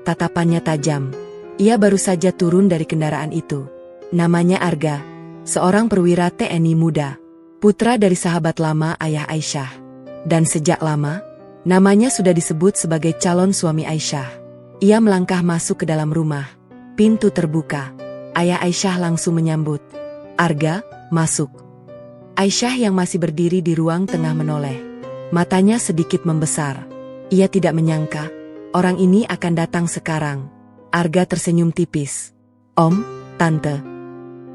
tatapannya tajam. Ia baru saja turun dari kendaraan itu. Namanya Arga, seorang perwira TNI muda, putra dari sahabat lama ayah Aisyah. Dan sejak lama, namanya sudah disebut sebagai calon suami Aisyah. Ia melangkah masuk ke dalam rumah. Pintu terbuka. Ayah Aisyah langsung menyambut. Arga, masuk. Aisyah yang masih berdiri di ruang tengah menoleh. Matanya sedikit membesar. Ia tidak menyangka, orang ini akan datang sekarang. Arga tersenyum tipis. Om, Tante.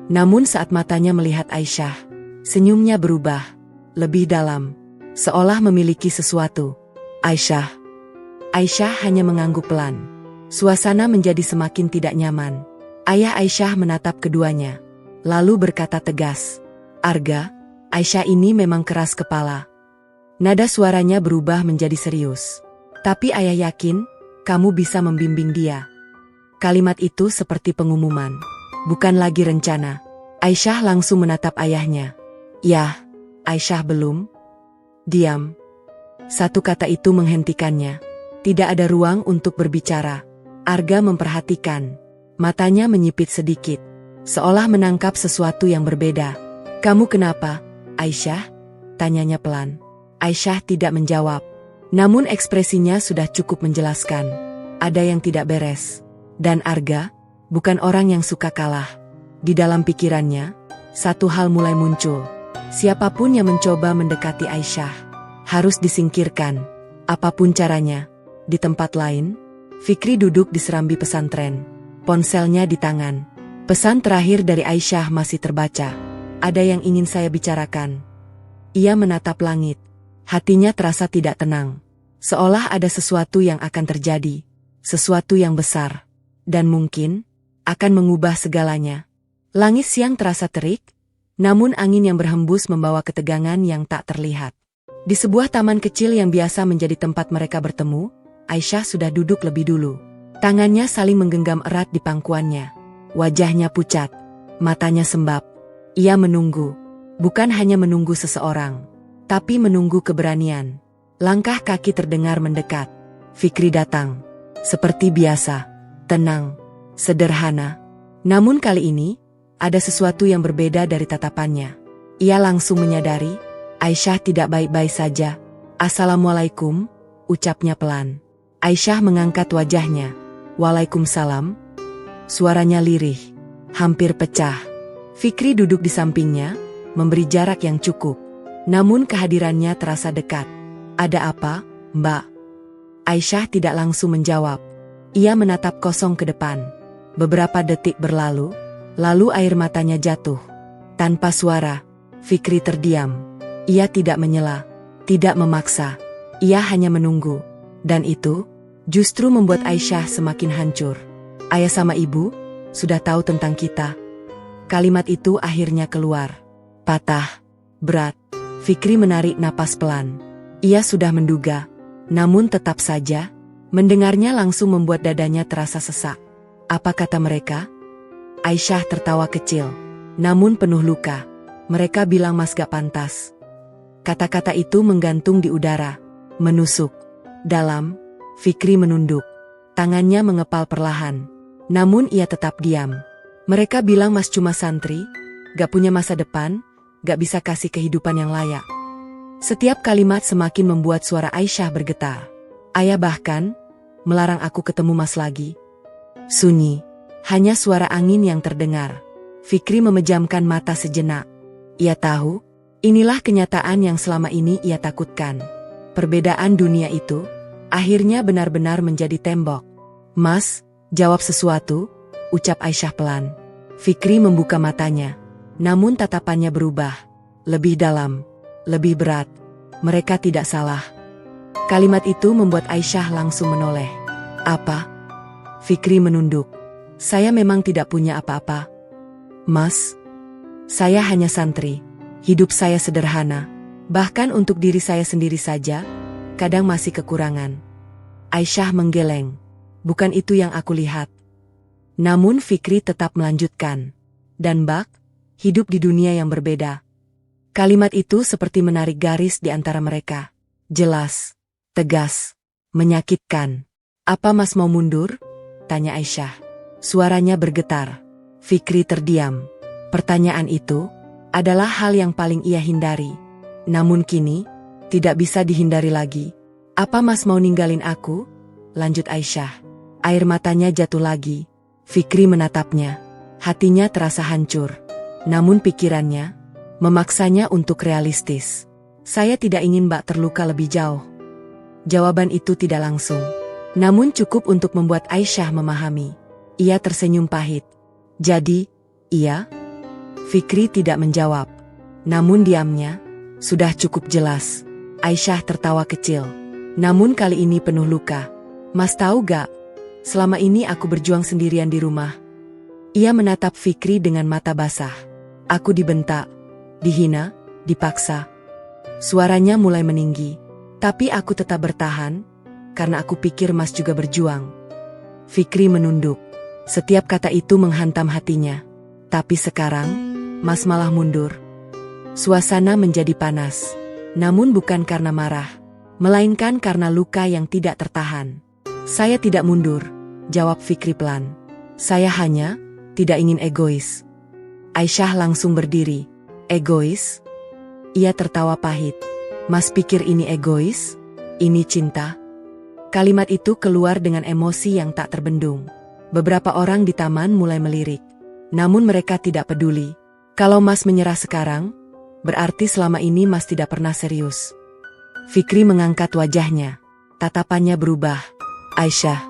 Namun saat matanya melihat Aisyah, senyumnya berubah. Lebih dalam. Seolah memiliki sesuatu. Aisyah. Aisyah hanya mengangguk pelan. Suasana menjadi semakin tidak nyaman. Ayah Aisyah menatap keduanya. Lalu berkata tegas. Arga, Aisyah ini memang keras kepala. Nada suaranya berubah menjadi serius. Tapi ayah yakin, kamu bisa membimbing dia. Kalimat itu seperti pengumuman. Bukan lagi rencana. Aisyah langsung menatap ayahnya. Yah, Aisyah belum. Diam. Satu kata itu menghentikannya. Tidak ada ruang untuk berbicara. Arga memperhatikan. Matanya menyipit sedikit. Seolah menangkap sesuatu yang berbeda. Kamu kenapa, Aisyah? Tanyanya pelan. Aisyah tidak menjawab. Namun ekspresinya sudah cukup menjelaskan. Ada yang tidak beres. Dan Arga, bukan orang yang suka kalah. Di dalam pikirannya, satu hal mulai muncul. Siapapun yang mencoba mendekati Aisyah, harus disingkirkan. Apapun caranya. Di tempat lain, Fikri duduk di serambi pesantren. Ponselnya di tangan. Pesan terakhir dari Aisyah masih terbaca. Ada yang ingin saya bicarakan. Ia menatap langit. Hatinya terasa tidak tenang. Seolah ada sesuatu yang akan terjadi. Sesuatu yang besar. Dan mungkin, akan mengubah segalanya. Langit siang terasa terik. Namun angin yang berhembus membawa ketegangan yang tak terlihat. Di sebuah taman kecil yang biasa menjadi tempat mereka bertemu, Aisyah sudah duduk lebih dulu. Tangannya saling menggenggam erat di pangkuannya. Wajahnya pucat. Matanya sembab. Ia menunggu. Bukan hanya menunggu seseorang. Tapi menunggu keberanian. Langkah kaki terdengar mendekat. Fikri datang. Seperti biasa. Tenang. Sederhana. Namun kali ini, ada sesuatu yang berbeda dari tatapannya. Ia langsung menyadari, Aisyah tidak baik-baik saja. Assalamualaikum, ucapnya pelan. Aisyah mengangkat wajahnya. Waalaikumsalam. Suaranya lirih. Hampir pecah. Fikri duduk di sampingnya, memberi jarak yang cukup. Namun kehadirannya terasa dekat. Ada apa, Mbak? Aisyah tidak langsung menjawab. Ia menatap kosong ke depan. Beberapa detik berlalu, lalu air matanya jatuh. Tanpa suara, Fikri terdiam. Ia tidak menyela, tidak memaksa. Ia hanya menunggu. Dan itu justru membuat Aisyah semakin hancur. Ayah sama ibu sudah tahu tentang kita. Kalimat itu akhirnya keluar. Patah, berat. Fikri menarik napas pelan. Ia sudah menduga. Namun tetap saja, mendengarnya langsung membuat dadanya terasa sesak. Apa kata mereka? Aisyah tertawa kecil. Namun penuh luka. Mereka bilang Mas gak pantas. Kata-kata itu menggantung di udara. Menusuk. Dalam, Fikri menunduk. Tangannya mengepal perlahan. Namun ia tetap diam. Mereka bilang Mas cuma santri, gak punya masa depan, gak bisa kasih kehidupan yang layak. Setiap kalimat semakin membuat suara Aisyah bergetar. Ayah bahkan melarang aku ketemu Mas lagi. Sunyi. Hanya suara angin yang terdengar. Fikri memejamkan mata sejenak. Ia tahu, inilah kenyataan yang selama ini ia takutkan. Perbedaan dunia itu akhirnya benar-benar menjadi tembok. Mas, Jawab sesuatu, ucap Aisyah pelan. Fikri membuka matanya. Namun tatapannya berubah. Lebih dalam, lebih berat. Mereka tidak salah. Kalimat itu membuat Aisyah langsung menoleh. Apa? Fikri menunduk. Saya memang tidak punya apa-apa. Mas, saya hanya santri. Hidup saya sederhana. Bahkan untuk diri saya sendiri saja, kadang masih kekurangan. Aisyah menggeleng. Bukan itu yang aku lihat. Namun Fikri tetap melanjutkan. Dan Bak, hidup di dunia yang berbeda. Kalimat itu seperti menarik garis di antara mereka. Jelas, tegas, menyakitkan. Apa Mas mau mundur? Tanya Aisyah. Suaranya bergetar. Fikri terdiam. Pertanyaan itu adalah hal yang paling ia hindari. Namun kini, tidak bisa dihindari lagi. Apa Mas mau ninggalin aku? Lanjut Aisyah. Air matanya jatuh lagi. Fikri menatapnya. Hatinya terasa hancur. Namun pikirannya memaksanya untuk realistis. Saya tidak ingin Mbak terluka lebih jauh. Jawaban itu tidak langsung. Namun cukup untuk membuat Aisyah memahami. Ia tersenyum pahit. Jadi, iya? Fikri tidak menjawab. Namun diamnya sudah cukup jelas. Aisyah tertawa kecil. Namun kali ini penuh luka. Mas tahu gak? Selama ini aku berjuang sendirian di rumah. Ia menatap Fikri dengan mata basah. Aku dibentak, dihina, dipaksa. Suaranya mulai meninggi. Tapi aku tetap bertahan, karena aku pikir Mas juga berjuang. Fikri menunduk. Setiap kata itu menghantam hatinya. Tapi sekarang, Mas malah mundur. Suasana menjadi panas. Namun bukan karena marah, melainkan karena luka yang tidak tertahan. Saya tidak mundur, jawab Fikri pelan. Saya hanya tidak ingin egois. Aisyah langsung berdiri. Egois? Ia tertawa pahit. Mas pikir ini egois? Ini cinta? Kalimat itu keluar dengan emosi yang tak terbendung. Beberapa orang di taman mulai melirik. Namun mereka tidak peduli. Kalau Mas menyerah sekarang, berarti selama ini Mas tidak pernah serius. Fikri mengangkat wajahnya. Tatapannya berubah. Aisyah.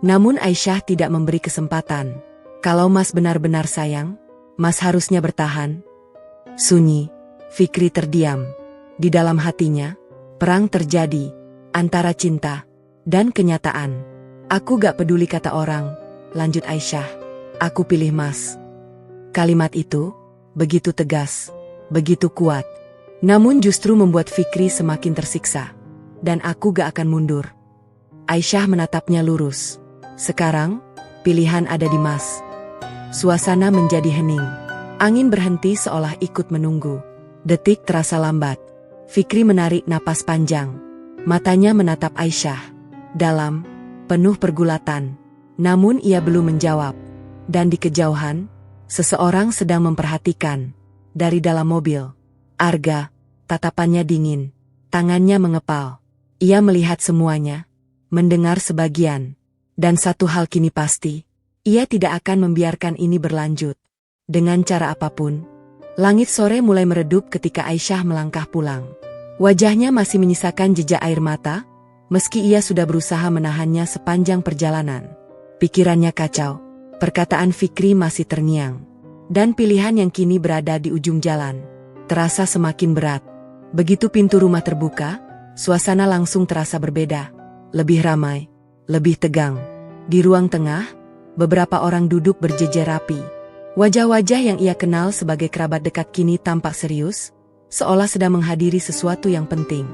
Namun Aisyah tidak memberi kesempatan. Kalau Mas benar-benar sayang, Mas harusnya bertahan. Sunyi. Fikri terdiam. Di dalam hatinya, perang terjadi antara cinta dan kenyataan. Aku gak peduli kata orang, lanjut Aisyah. Aku pilih Mas. Kalimat itu begitu tegas, begitu kuat. Namun justru membuat Fikri semakin tersiksa. Dan aku gak akan mundur. Aisyah menatapnya lurus. Sekarang, pilihan ada di Mas. Suasana menjadi hening. Angin berhenti seolah ikut menunggu. Detik terasa lambat. Fikri menarik napas panjang. Matanya menatap Aisyah. Dalam, penuh pergulatan. Namun ia belum menjawab. Dan di kejauhan, seseorang sedang memperhatikan. Dari dalam mobil, Arga, tatapannya dingin. Tangannya mengepal. Ia melihat semuanya. Mendengar sebagian. Dan satu hal kini pasti. Ia tidak akan membiarkan ini berlanjut. Dengan cara apapun. Langit sore mulai meredup ketika Aisyah melangkah pulang. Wajahnya masih menyisakan jejak air mata. Meski ia sudah berusaha menahannya sepanjang perjalanan. Pikirannya kacau. Perkataan Fikri masih terngiang. Dan pilihan yang kini berada di ujung jalan terasa semakin berat. Begitu pintu rumah terbuka, suasana langsung terasa berbeda. Lebih ramai, lebih tegang. Di ruang tengah, beberapa orang duduk berjejer rapi. Wajah-wajah yang ia kenal sebagai kerabat dekat kini tampak serius, seolah sedang menghadiri sesuatu yang penting.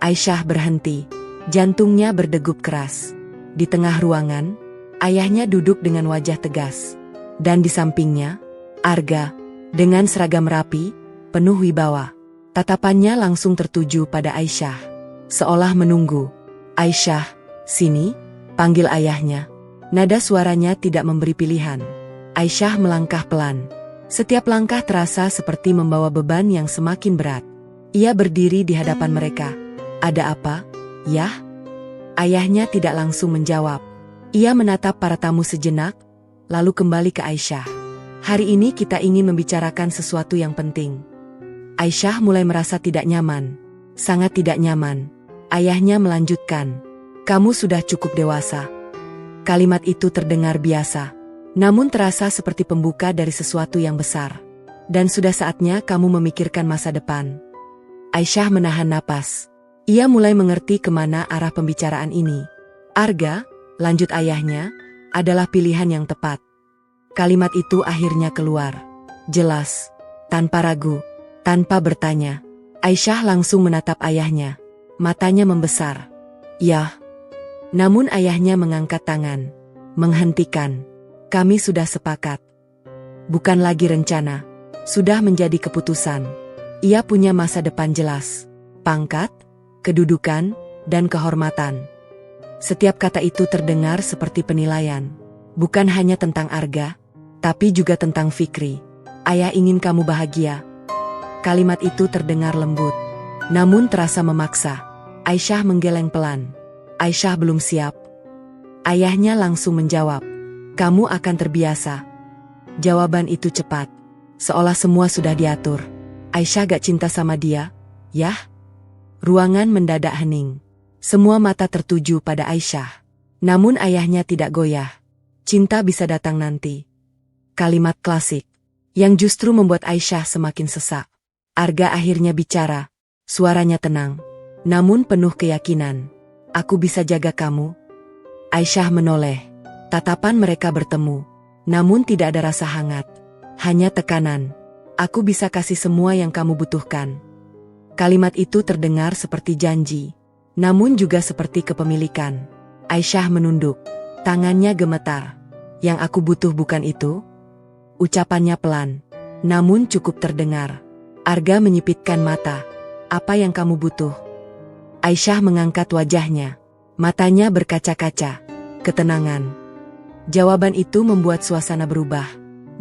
Aisyah berhenti, jantungnya berdegup keras. Di tengah ruangan, ayahnya duduk dengan wajah tegas. Dan di sampingnya, Arga, dengan seragam rapi, penuh wibawa. Tatapannya langsung tertuju pada Aisyah, seolah menunggu. Aisyah, sini, panggil ayahnya. Nada suaranya tidak memberi pilihan. Aisyah melangkah pelan. Setiap langkah terasa seperti membawa beban yang semakin berat. Ia berdiri di hadapan mereka. Ada apa, Yah? Ayahnya tidak langsung menjawab. Ia menatap para tamu sejenak, lalu kembali ke Aisyah. Hari ini kita ingin membicarakan sesuatu yang penting. Aisyah mulai merasa tidak nyaman. Sangat tidak nyaman. Ayahnya melanjutkan. Kamu sudah cukup dewasa. Kalimat itu terdengar biasa, namun terasa seperti pembuka dari sesuatu yang besar. Dan sudah saatnya kamu memikirkan masa depan. Aisyah menahan napas. Ia mulai mengerti kemana arah pembicaraan ini. Arga, lanjut ayahnya, adalah pilihan yang tepat. Kalimat itu akhirnya keluar. Jelas, tanpa ragu, tanpa bertanya. Aisyah langsung menatap ayahnya. Matanya membesar. Ya. Namun ayahnya mengangkat tangan. Menghentikan. Kami sudah sepakat. Bukan lagi rencana. Sudah menjadi keputusan. Ia punya masa depan jelas. Pangkat, kedudukan, dan kehormatan. Setiap kata itu terdengar seperti penilaian. Bukan hanya tentang Arga, tapi juga tentang Fikri. Ayah ingin kamu bahagia. Kalimat itu terdengar lembut, namun terasa memaksa. Aisyah menggeleng pelan. Aisyah belum siap. Ayahnya langsung menjawab, kamu akan terbiasa. Jawaban itu cepat, seolah semua sudah diatur. Aisyah gak cinta sama dia, yah? Ruangan mendadak hening. Semua mata tertuju pada Aisyah. Namun ayahnya tidak goyah. Cinta bisa datang nanti. Kalimat klasik, yang justru membuat Aisyah semakin sesak. Arga akhirnya bicara, suaranya tenang, namun penuh keyakinan. Aku bisa jaga kamu. Aisyah menoleh. Tatapan mereka bertemu, namun tidak ada rasa hangat. Hanya tekanan. Aku bisa kasih semua yang kamu butuhkan. Kalimat itu terdengar seperti janji, namun juga seperti kepemilikan. Aisyah menunduk. Tangannya gemetar. Yang aku butuh bukan itu? Ucapannya pelan, namun cukup terdengar. Arga menyipitkan mata. Apa yang kamu butuh? Aisyah mengangkat wajahnya. Matanya berkaca-kaca. Ketenangan. Jawaban itu membuat suasana berubah.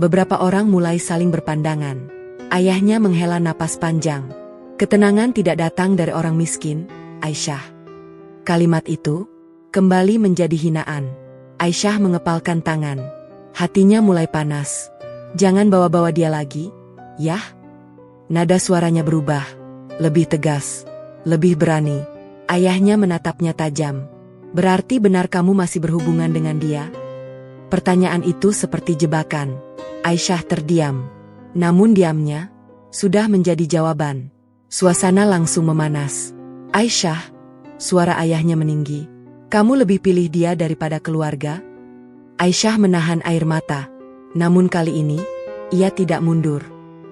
Beberapa orang mulai saling berpandangan. Ayahnya menghela napas panjang. Ketenangan tidak datang dari orang miskin, Aisyah. Kalimat itu kembali menjadi hinaan. Aisyah mengepalkan tangan. Hatinya mulai panas. Jangan bawa-bawa dia lagi, yah? Nada suaranya berubah. Lebih tegas. Lebih berani. Ayahnya menatapnya tajam. Berarti benar kamu masih berhubungan dengan dia? Pertanyaan itu seperti jebakan. Aisyah terdiam. Namun diamnya sudah menjadi jawaban. Suasana langsung memanas. Aisyah, suara ayahnya meninggi. Kamu lebih pilih dia daripada keluarga? Aisyah menahan air mata. Namun kali ini, ia tidak mundur.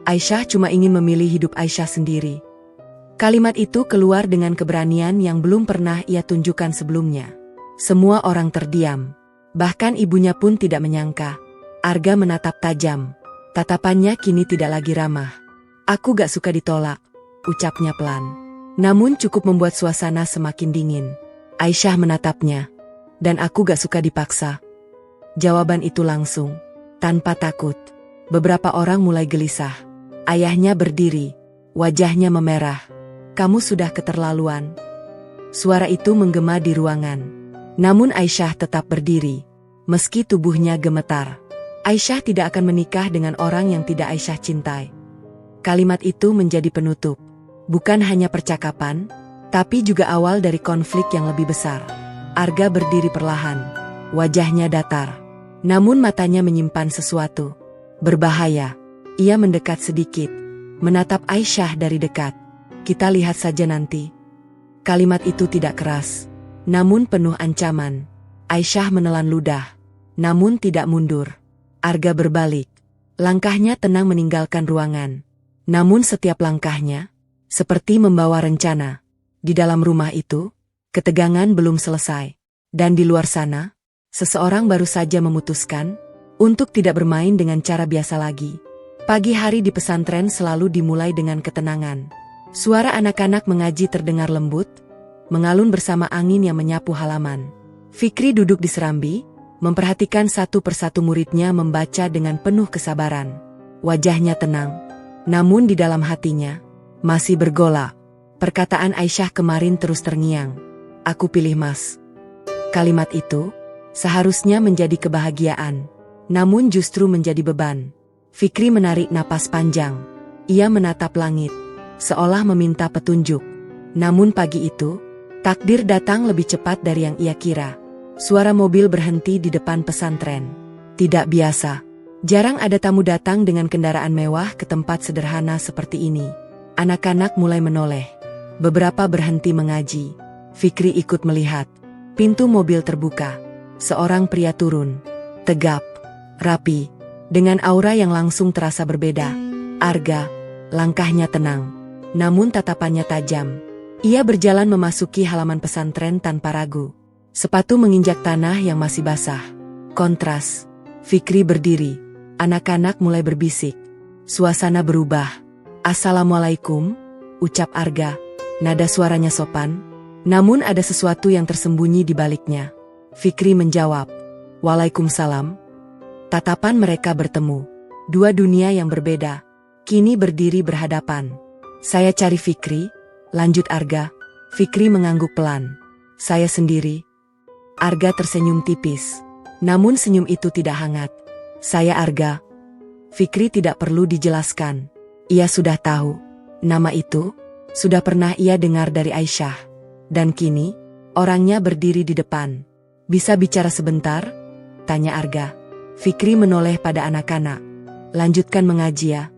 Aisyah cuma ingin memilih hidup Aisyah sendiri. Kalimat itu keluar dengan keberanian yang belum pernah ia tunjukkan sebelumnya. Semua orang terdiam. Bahkan ibunya pun tidak menyangka. Arga menatap tajam. Tatapannya kini tidak lagi ramah. Aku gak suka ditolak, ucapnya pelan. Namun cukup membuat suasana semakin dingin. Aisyah menatapnya. Dan aku gak suka dipaksa. Jawaban itu langsung, tanpa takut. Beberapa orang mulai gelisah. Ayahnya berdiri. Wajahnya memerah. Kamu sudah keterlaluan. Suara itu menggema di ruangan. Namun Aisyah tetap berdiri. Meski tubuhnya gemetar. Aisyah tidak akan menikah dengan orang yang tidak Aisyah cintai. Kalimat itu menjadi penutup. Bukan hanya percakapan, tapi juga awal dari konflik yang lebih besar. Arga berdiri perlahan. Wajahnya datar. Namun matanya menyimpan sesuatu. Berbahaya. Ia mendekat sedikit. Menatap Aisyah dari dekat. Kita lihat saja nanti. Kalimat itu tidak keras. Namun penuh ancaman. Aisyah menelan ludah. Namun tidak mundur. Arga berbalik. Langkahnya tenang meninggalkan ruangan. Namun setiap langkahnya seperti membawa rencana. Di dalam rumah itu, ketegangan belum selesai. Dan di luar sana, seseorang baru saja memutuskan untuk tidak bermain dengan cara biasa lagi. Pagi hari di pesantren selalu dimulai dengan ketenangan. Suara anak-anak mengaji terdengar lembut, mengalun bersama angin yang menyapu halaman. Fikri duduk di serambi, memperhatikan satu persatu muridnya membaca dengan penuh kesabaran. Wajahnya tenang, namun di dalam hatinya masih bergolak. Perkataan Aisyah kemarin terus terngiang. Aku pilih Mas. Kalimat itu seharusnya menjadi kebahagiaan, namun justru menjadi beban. Fikri menarik napas panjang. Ia menatap langit, seolah meminta petunjuk. Namun pagi itu, takdir datang lebih cepat dari yang ia kira. Suara mobil berhenti di depan pesantren. Tidak biasa. Jarang ada tamu datang dengan kendaraan mewah ke tempat sederhana seperti ini. Anak-anak mulai menoleh. Beberapa berhenti mengaji. Fikri ikut melihat. Pintu mobil terbuka. Seorang pria turun. Tegap. Rapi. Dengan aura yang langsung terasa berbeda. Arga. Langkahnya tenang. Namun tatapannya tajam. Ia berjalan memasuki halaman pesantren tanpa ragu. Sepatu menginjak tanah yang masih basah. Kontras. Fikri berdiri. Anak-anak mulai berbisik. Suasana berubah. "Assalamualaikum," ucap Arga. Nada suaranya sopan. Namun ada sesuatu yang tersembunyi di baliknya. Fikri menjawab, "Waalaikumsalam." Tatapan mereka bertemu. Dua dunia yang berbeda. Kini berdiri berhadapan. "Saya cari Fikri," lanjut Arga. Fikri mengangguk pelan. "Saya sendiri." Arga tersenyum tipis. Namun senyum itu tidak hangat. "Saya Arga." Fikri tidak perlu dijelaskan. Ia sudah tahu. Nama itu sudah pernah ia dengar dari Aisyah. Dan kini, orangnya berdiri di depan. "Bisa bicara sebentar?" tanya Arga. Fikri menoleh pada anak-anak. "Lanjutkan mengaji ya."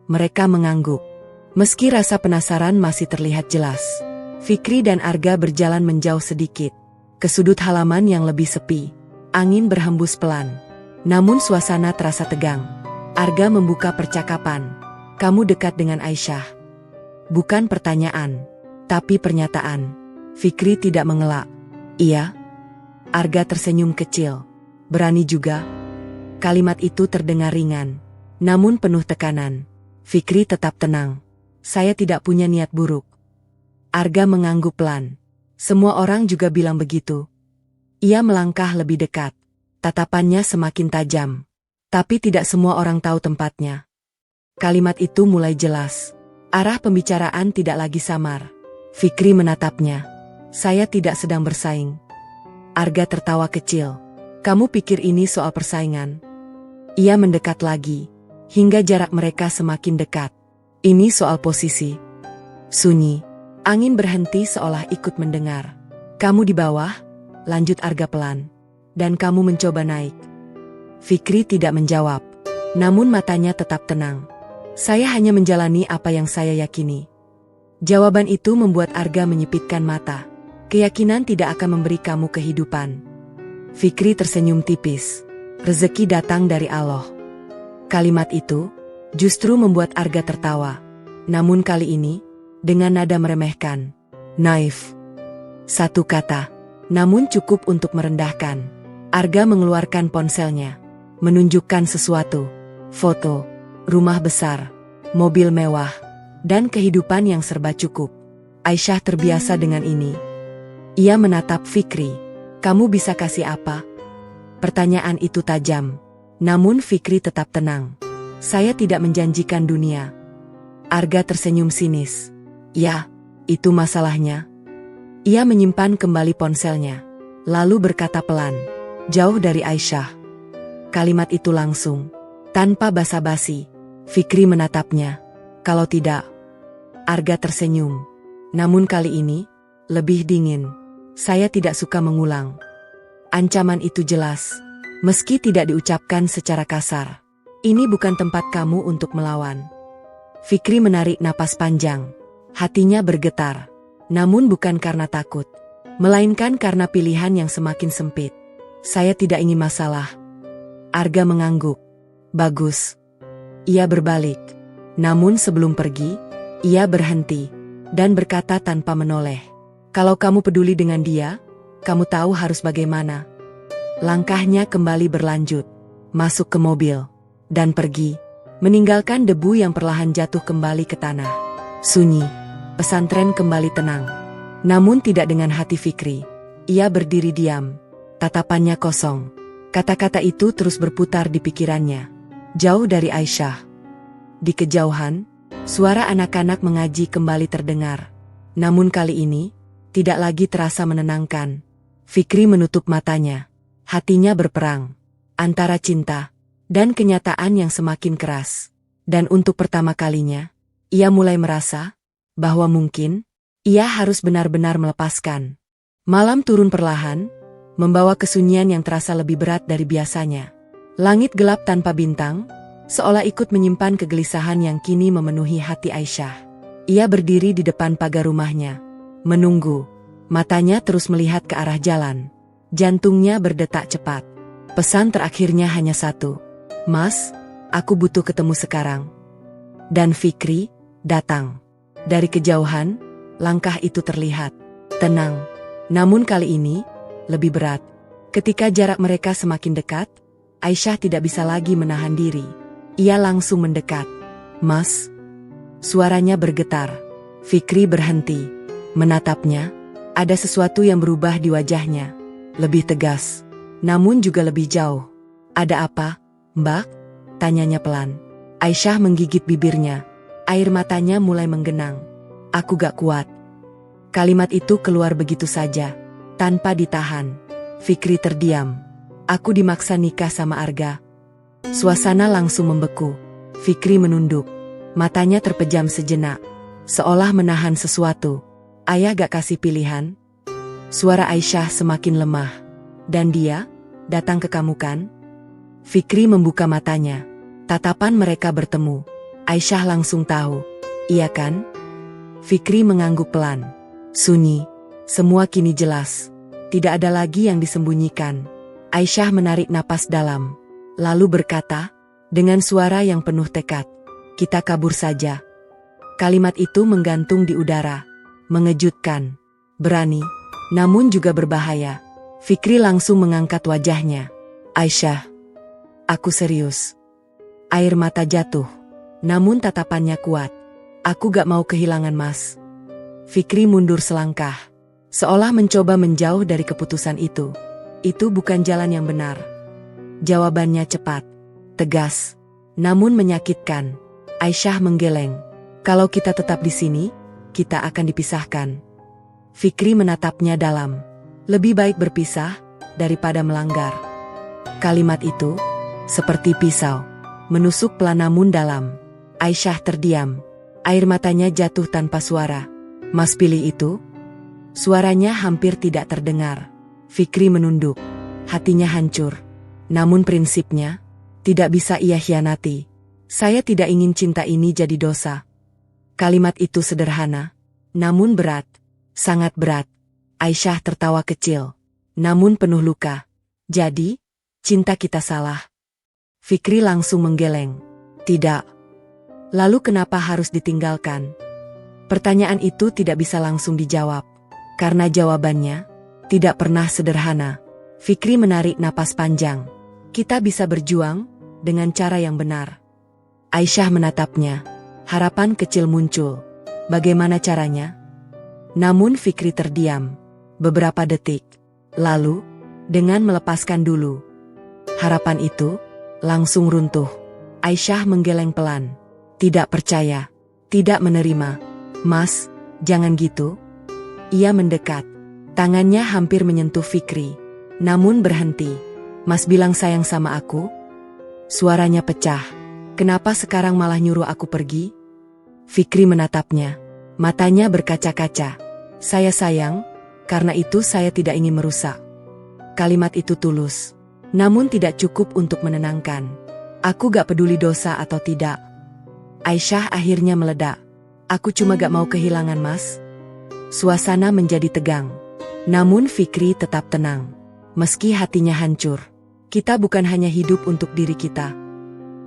Mereka mengangguk. Meski rasa penasaran masih terlihat jelas. Fikri dan Arga berjalan menjauh sedikit. Ke sudut halaman yang lebih sepi. Angin berhembus pelan. Namun suasana terasa tegang. Arga membuka percakapan. "Kamu dekat dengan Aisyah." Bukan pertanyaan, tapi pernyataan. Fikri tidak mengelak. "Iya." Arga tersenyum kecil. "Berani juga?" Kalimat itu terdengar ringan, namun penuh tekanan. Fikri tetap tenang. "Saya tidak punya niat buruk." Arga mengangguk pelan. Semua orang juga bilang begitu. Ia melangkah lebih dekat. Tatapannya semakin tajam. Tapi tidak semua orang tahu tempatnya. Kalimat itu mulai jelas. Arah pembicaraan tidak lagi samar. Fikri menatapnya. "Saya tidak sedang bersaing." Arga tertawa kecil. "Kamu pikir ini soal persaingan?" Ia mendekat lagi. Hingga jarak mereka semakin dekat. "Ini soal posisi." Sunyi. Angin berhenti seolah ikut mendengar. "Kamu di bawah?" lanjut Arga pelan. "Dan kamu mencoba naik." Fikri tidak menjawab. Namun matanya tetap tenang. "Saya hanya menjalani apa yang saya yakini." Jawaban itu membuat Arga menyipitkan mata. "Keyakinan tidak akan memberi kamu kehidupan." Fikri tersenyum tipis. "Rezeki datang dari Allah." Kalimat itu justru membuat Arga tertawa. Namun kali ini, dengan nada meremehkan. "Naif." Satu kata, namun cukup untuk merendahkan. Arga mengeluarkan ponselnya. Menunjukkan sesuatu. Foto, rumah besar, mobil mewah, dan kehidupan yang serba cukup. Aisyah terbiasa dengan ini. Ia menatap Fikri. "Kamu bisa kasih apa?" Pertanyaan itu tajam. Namun Fikri tetap tenang. "Saya tidak menjanjikan dunia." Arga tersenyum sinis. "Ya, itu masalahnya." Ia menyimpan kembali ponselnya. Lalu berkata pelan, "Jauh dari Aisyah." Kalimat itu langsung, tanpa basa-basi. Fikri menatapnya. "Kalau tidak." Arga tersenyum. Namun kali ini, lebih dingin. "Saya tidak suka mengulang." Ancaman itu jelas. Meski tidak diucapkan secara kasar. "Ini bukan tempat kamu untuk melawan." Fikri menarik napas panjang. Hatinya bergetar. Namun bukan karena takut. Melainkan karena pilihan yang semakin sempit. "Saya tidak ingin masalah." Arga mengangguk. "Bagus." Ia berbalik. Namun sebelum pergi, ia berhenti. Dan berkata tanpa menoleh. "Kalau kamu peduli dengan dia, kamu tahu harus bagaimana." Langkahnya kembali berlanjut. Masuk ke mobil. Dan pergi. Meninggalkan debu yang perlahan jatuh kembali ke tanah. Sunyi. Pesantren kembali tenang. Namun tidak dengan hati Fikri. Ia berdiri diam. Tatapannya kosong. Kata-kata itu terus berputar di pikirannya. Jauh dari Aisyah. Di kejauhan, suara anak-anak mengaji kembali terdengar. Namun kali ini, tidak lagi terasa menenangkan. Fikri menutup matanya. Hatinya berperang. Antara cinta dan kenyataan yang semakin keras. Dan untuk pertama kalinya, ia mulai merasa bahwa mungkin ia harus benar-benar melepaskan. Malam turun perlahan, membawa kesunyian yang terasa lebih berat dari biasanya. Langit gelap tanpa bintang, seolah ikut menyimpan kegelisahan yang kini memenuhi hati Aisyah. Ia berdiri di depan pagar rumahnya, menunggu, matanya terus melihat ke arah jalan. Jantungnya berdetak cepat. Pesan terakhirnya hanya satu, "Mas, aku butuh ketemu sekarang." Dan Fikri datang. Dari kejauhan, langkah itu terlihat tenang. Namun kali ini, lebih berat. Ketika jarak mereka semakin dekat, Aisyah tidak bisa lagi menahan diri. Ia langsung mendekat. "Mas." Suaranya bergetar. Fikri berhenti, menatapnya. Ada sesuatu yang berubah di wajahnya. Lebih tegas, namun juga lebih jauh. "Ada apa, Mbak?" tanyanya pelan. Aisyah menggigit bibirnya. Air matanya mulai menggenang. "Aku gak kuat." Kalimat itu keluar begitu saja, tanpa ditahan. Fikri terdiam. "Aku dimaksa nikah sama Arga." Suasana langsung membeku. Fikri menunduk. Matanya terpejam sejenak, seolah menahan sesuatu. "Ayah gak kasih pilihan?" Suara Aisyah semakin lemah. "Dan dia datang ke kamu kan?" Fikri membuka matanya. Tatapan mereka bertemu. Aisyah langsung tahu. "Iya kan?" Fikri mengangguk pelan. Sunyi. Semua kini jelas. Tidak ada lagi yang disembunyikan. Aisyah menarik napas dalam, lalu berkata, dengan suara yang penuh tekad, "Kita kabur saja." Kalimat itu menggantung di udara. Mengejutkan. Berani. Namun juga berbahaya. Fikri langsung mengangkat wajahnya. "Aisyah, aku serius." Air mata jatuh. Namun tatapannya kuat. "Aku gak mau kehilangan Mas." Fikri mundur selangkah, seolah mencoba menjauh dari keputusan itu. Itu bukan jalan yang benar. Jawabannya cepat, tegas, namun menyakitkan. Aisyah menggeleng. "Kalau kita tetap di sini, kita akan dipisahkan." Fikri menatapnya dalam. "Lebih baik berpisah daripada melanggar." Kalimat itu seperti pisau, menusuk pelan namun dalam. Aisyah terdiam. Air matanya jatuh tanpa suara. "Mas pilih itu?" Suaranya hampir tidak terdengar. Fikri menunduk. Hatinya hancur. Namun prinsipnya tidak bisa ia khianati. "Saya tidak ingin cinta ini jadi dosa." Kalimat itu sederhana, namun berat. Sangat berat. Aisyah tertawa kecil, namun penuh luka. "Jadi, cinta kita salah?" Fikri langsung menggeleng. "Tidak." "Lalu kenapa harus ditinggalkan?" Pertanyaan itu tidak bisa langsung dijawab. Karena jawabannya tidak pernah sederhana. Fikri menarik napas panjang. "Kita bisa berjuang dengan cara yang benar." Aisyah menatapnya. Harapan kecil muncul. Bagaimana caranya? Namun Fikri terdiam. Beberapa detik. Lalu, dengan melepaskan dulu. Harapan itu langsung runtuh. Aisyah menggeleng pelan. Tidak percaya. Tidak menerima. "Mas, jangan gitu." Ia mendekat. Tangannya hampir menyentuh Fikri. Namun berhenti. "Mas bilang sayang sama aku?" Suaranya pecah. "Kenapa sekarang malah nyuruh aku pergi?" Fikri menatapnya. Matanya berkaca-kaca. "Saya sayang, karena itu saya tidak ingin merusak." Kalimat itu tulus. Namun tidak cukup untuk menenangkan. "Aku gak peduli dosa atau tidak." Aisyah akhirnya meledak. "Aku cuma gak mau kehilangan Mas." Suasana menjadi tegang. Namun Fikri tetap tenang. Meski hatinya hancur. "Kita bukan hanya hidup untuk diri kita."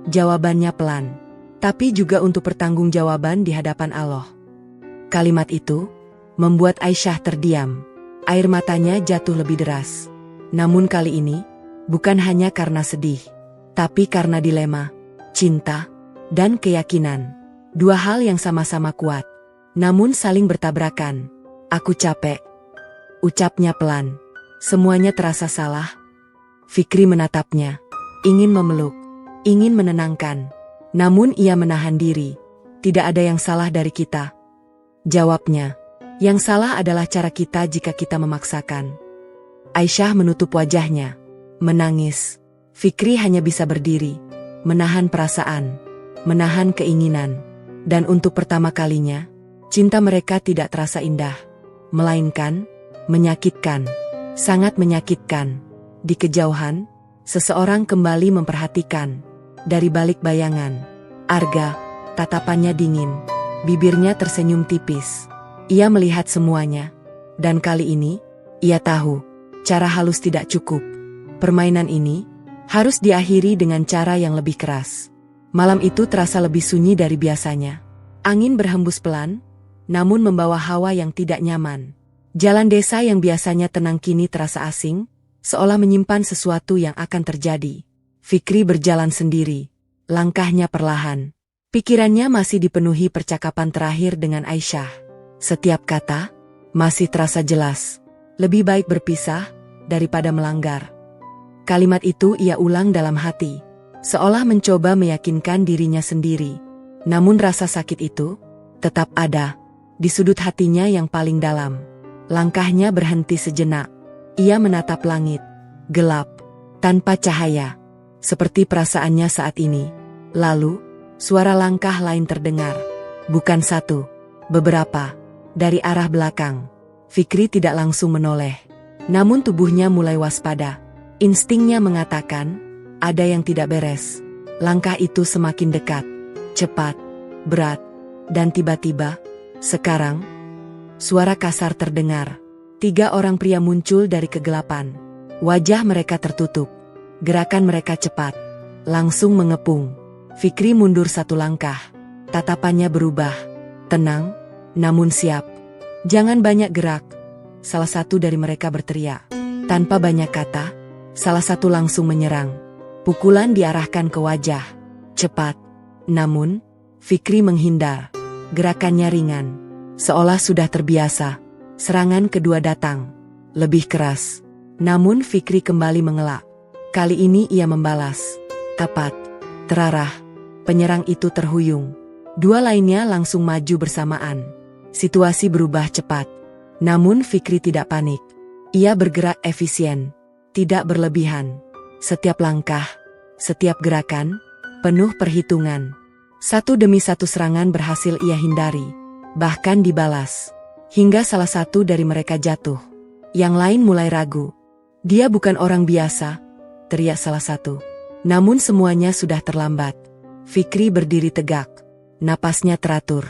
Jawabannya pelan. "Tapi juga untuk pertanggungjawaban di hadapan Allah." Kalimat itu membuat Aisyah terdiam. Air matanya jatuh lebih deras. Namun kali ini, bukan hanya karena sedih, tapi karena dilema, cinta, dan keyakinan. Dua hal yang sama-sama kuat, namun saling bertabrakan. "Aku capek." Ucapnya pelan. Semuanya terasa salah. Fikri menatapnya. Ingin memeluk, ingin menenangkan. Namun ia menahan diri. "Tidak ada yang salah dari kita." Jawabnya. "Yang salah adalah cara kita jika kita memaksakan." Aisyah menutup wajahnya. Menangis. Fikri hanya bisa berdiri. Menahan perasaan. Menahan keinginan. Dan untuk pertama kalinya, cinta mereka tidak terasa indah, melainkan menyakitkan. Sangat menyakitkan. Di kejauhan, seseorang kembali memperhatikan. Dari balik bayangan, Arga, tatapannya dingin. Bibirnya tersenyum tipis. Ia melihat semuanya. Dan kali ini, ia tahu, cara halus tidak cukup. Permainan ini harus diakhiri dengan cara yang lebih keras. Malam itu terasa lebih sunyi dari biasanya. Angin berhembus pelan, namun membawa hawa yang tidak nyaman. Jalan desa yang biasanya tenang kini terasa asing, seolah menyimpan sesuatu yang akan terjadi. Fikri berjalan sendiri, langkahnya perlahan. Pikirannya masih dipenuhi percakapan terakhir dengan Aisyah. Setiap kata masih terasa jelas. Lebih baik berpisah daripada melanggar. Kalimat itu ia ulang dalam hati, seolah mencoba meyakinkan dirinya sendiri. Namun rasa sakit itu tetap ada di sudut hatinya yang paling dalam. Langkahnya berhenti sejenak. Ia menatap langit, gelap, tanpa cahaya, seperti perasaannya saat ini. Lalu, suara langkah lain terdengar. Bukan satu, beberapa, dari arah belakang. Fikri tidak langsung menoleh. Namun tubuhnya mulai waspada. Instingnya mengatakan, ada yang tidak beres. Langkah itu semakin dekat, cepat, berat, dan tiba-tiba, sekarang, suara kasar terdengar. 3 orang pria muncul dari kegelapan. Wajah mereka tertutup. Gerakan mereka cepat. Langsung mengepung. Fikri mundur 1 langkah. Tatapannya berubah. Tenang, namun siap. Jangan banyak gerak. Salah satu dari mereka berteriak. Tanpa banyak kata, salah satu langsung menyerang. Pukulan diarahkan ke wajah. Cepat. Namun, Fikri menghindar. Gerakannya ringan. Seolah sudah terbiasa. Serangan kedua datang. Lebih keras. Namun Fikri kembali mengelak. Kali ini ia membalas. Tepat. Terarah. Penyerang itu terhuyung. 2 lainnya langsung maju bersamaan. Situasi berubah cepat. Namun Fikri tidak panik. Ia bergerak efisien. Tidak berlebihan. Setiap langkah, setiap gerakan, penuh perhitungan. Satu demi satu serangan berhasil ia hindari. Bahkan dibalas. Hingga salah satu dari mereka jatuh. Yang lain mulai ragu. Dia bukan orang biasa, teriak salah satu. Namun semuanya sudah terlambat. Fikri berdiri tegak. Napasnya teratur.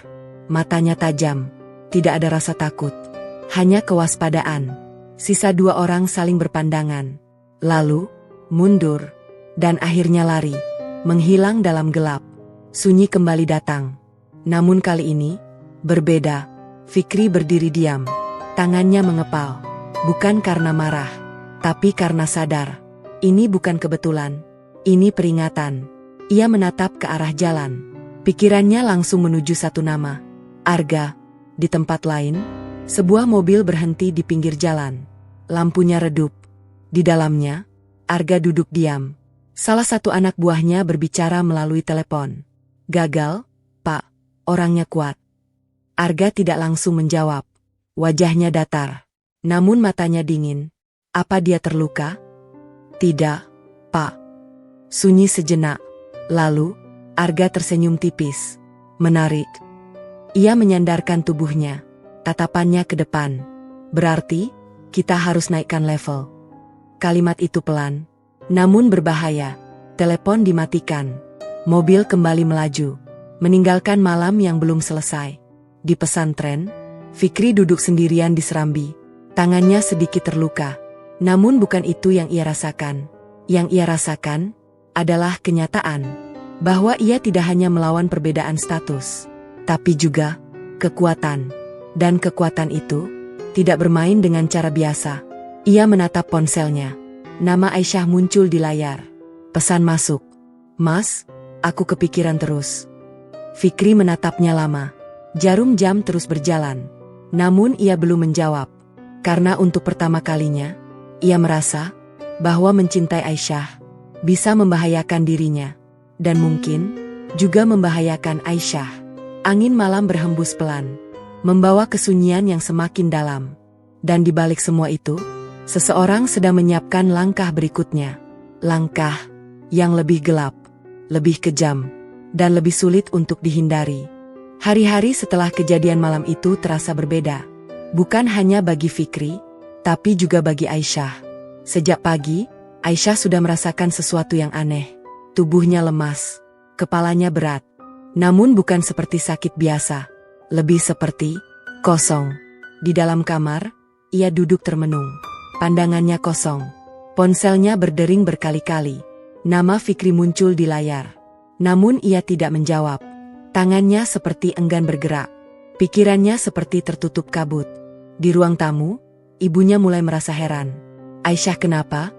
Matanya tajam. Tidak ada rasa takut. Hanya kewaspadaan. Sisa 2 orang saling berpandangan. Lalu, mundur. Dan akhirnya lari. Menghilang dalam gelap. Sunyi kembali datang. Namun kali ini, berbeda. Fikri berdiri diam. Tangannya mengepal. Bukan karena marah, tapi karena sadar. Ini bukan kebetulan. Ini peringatan. Ia menatap ke arah jalan. Pikirannya langsung menuju satu nama. Arga. Di tempat lain, sebuah mobil berhenti di pinggir jalan. Lampunya redup. Di dalamnya, Arga duduk diam. Salah satu anak buahnya berbicara melalui telepon. Gagal, Pak. Orangnya kuat. Arga tidak langsung menjawab. Wajahnya datar. Namun matanya dingin. Apa dia terluka? Tidak, Pak. Sunyi sejenak. Lalu, Arga tersenyum tipis. Menarik. Ia menyandarkan tubuhnya. Tatapannya ke depan. Berarti, kita harus naikkan level. Kalimat itu pelan. Namun berbahaya. Telepon dimatikan. Mobil kembali melaju. Meninggalkan malam yang belum selesai. Di pesantren, Fikri duduk sendirian di serambi. Tangannya sedikit terluka. Namun bukan itu yang ia rasakan. Yang ia rasakan adalah kenyataan bahwa ia tidak hanya melawan perbedaan status, tapi juga kekuatan. Dan kekuatan itu tidak bermain dengan cara biasa. Ia menatap ponselnya. Nama Aisyah muncul di layar. Pesan masuk. Mas, aku kepikiran terus. Fikri menatapnya lama. Jarum jam terus berjalan. Namun ia belum menjawab. Karena untuk pertama kalinya, ia merasa bahwa mencintai Aisyah bisa membahayakan dirinya. Dan mungkin juga membahayakan Aisyah. Angin malam berhembus pelan, membawa kesunyian yang semakin dalam. Dan di balik semua itu, seseorang sedang menyiapkan langkah berikutnya. Langkah yang lebih gelap, lebih kejam, dan lebih sulit untuk dihindari. Hari-hari setelah kejadian malam itu terasa berbeda. Bukan hanya bagi Fikri, tapi juga bagi Aisyah. Sejak pagi, Aisyah sudah merasakan sesuatu yang aneh. Tubuhnya lemas, kepalanya berat. Namun bukan seperti sakit biasa, lebih seperti kosong. Di dalam kamar, ia duduk termenung. Pandangannya kosong. Ponselnya berdering berkali-kali. Nama Fikri muncul di layar. Namun ia tidak menjawab. Tangannya seperti enggan bergerak. Pikirannya seperti tertutup kabut. Di ruang tamu, ibunya mulai merasa heran. "Aisyah, kenapa?"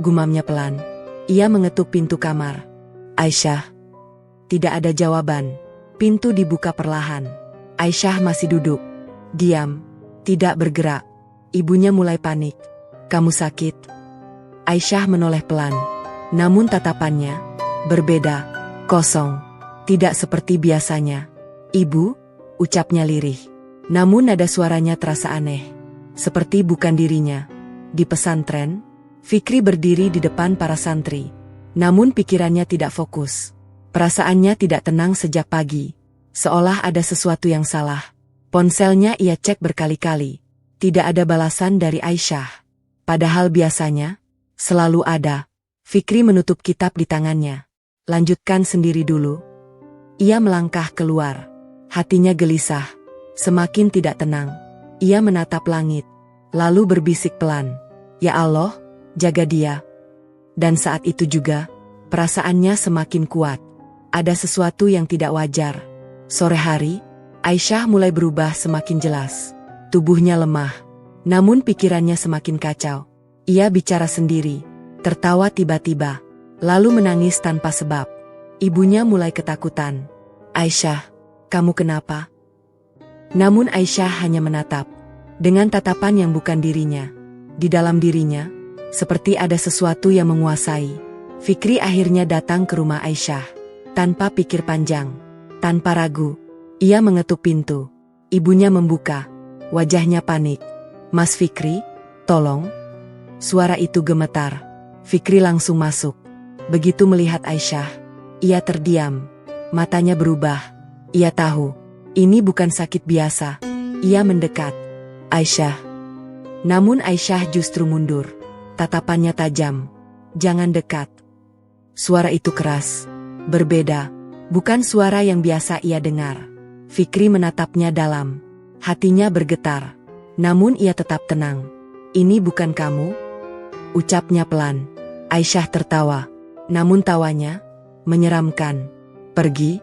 gumamnya pelan. Ia mengetuk pintu kamar. "Aisyah." Tidak ada jawaban. Pintu dibuka perlahan. Aisyah masih duduk. Diam. Tidak bergerak. Ibunya mulai panik. "Kamu sakit?" Aisyah menoleh pelan. Namun tatapannya berbeda. Kosong. Tidak seperti biasanya. "Ibu," ucapnya lirih. Namun nada suaranya terasa aneh. Seperti bukan dirinya. Di pesantren, Fikri berdiri di depan para santri. Namun pikirannya tidak fokus. Perasaannya tidak tenang sejak pagi. Seolah ada sesuatu yang salah. Ponselnya ia cek berkali-kali. Tidak ada balasan dari Aisyah. Padahal biasanya selalu ada. Fikri menutup kitab di tangannya. "Lanjutkan sendiri dulu." Ia melangkah keluar. Hatinya gelisah. Semakin tidak tenang. Ia menatap langit. Lalu berbisik pelan, "Ya Allah, jaga dia." Dan saat itu juga, perasaannya semakin kuat. Ada sesuatu yang tidak wajar. Sore hari, Aisyah mulai berubah semakin jelas. Tubuhnya lemah. Namun pikirannya semakin kacau. Ia bicara sendiri. Tertawa tiba-tiba. Lalu menangis tanpa sebab. Ibunya mulai ketakutan. "Aisyah, kamu kenapa?" Namun Aisyah hanya menatap. Dengan tatapan yang bukan dirinya. Di dalam dirinya, seperti ada sesuatu yang menguasai. Fikri akhirnya datang ke rumah Aisyah. Tanpa pikir panjang, tanpa ragu, ia mengetuk pintu. Ibunya membuka. Wajahnya panik. "Mas Fikri, tolong." Suara itu gemetar. Fikri langsung masuk. Begitu melihat Aisyah, ia terdiam. Matanya berubah. Ia tahu, ini bukan sakit biasa. Ia mendekat. "Aisyah." Namun Aisyah justru mundur. Tatapannya tajam. "Jangan dekat." Suara itu keras. Berbeda. Bukan suara yang biasa ia dengar. Fikri menatapnya dalam. Hatinya bergetar. Namun ia tetap tenang. "Ini bukan kamu?" ucapnya pelan. Aisyah tertawa. Namun tawanya menyeramkan. "Pergi?"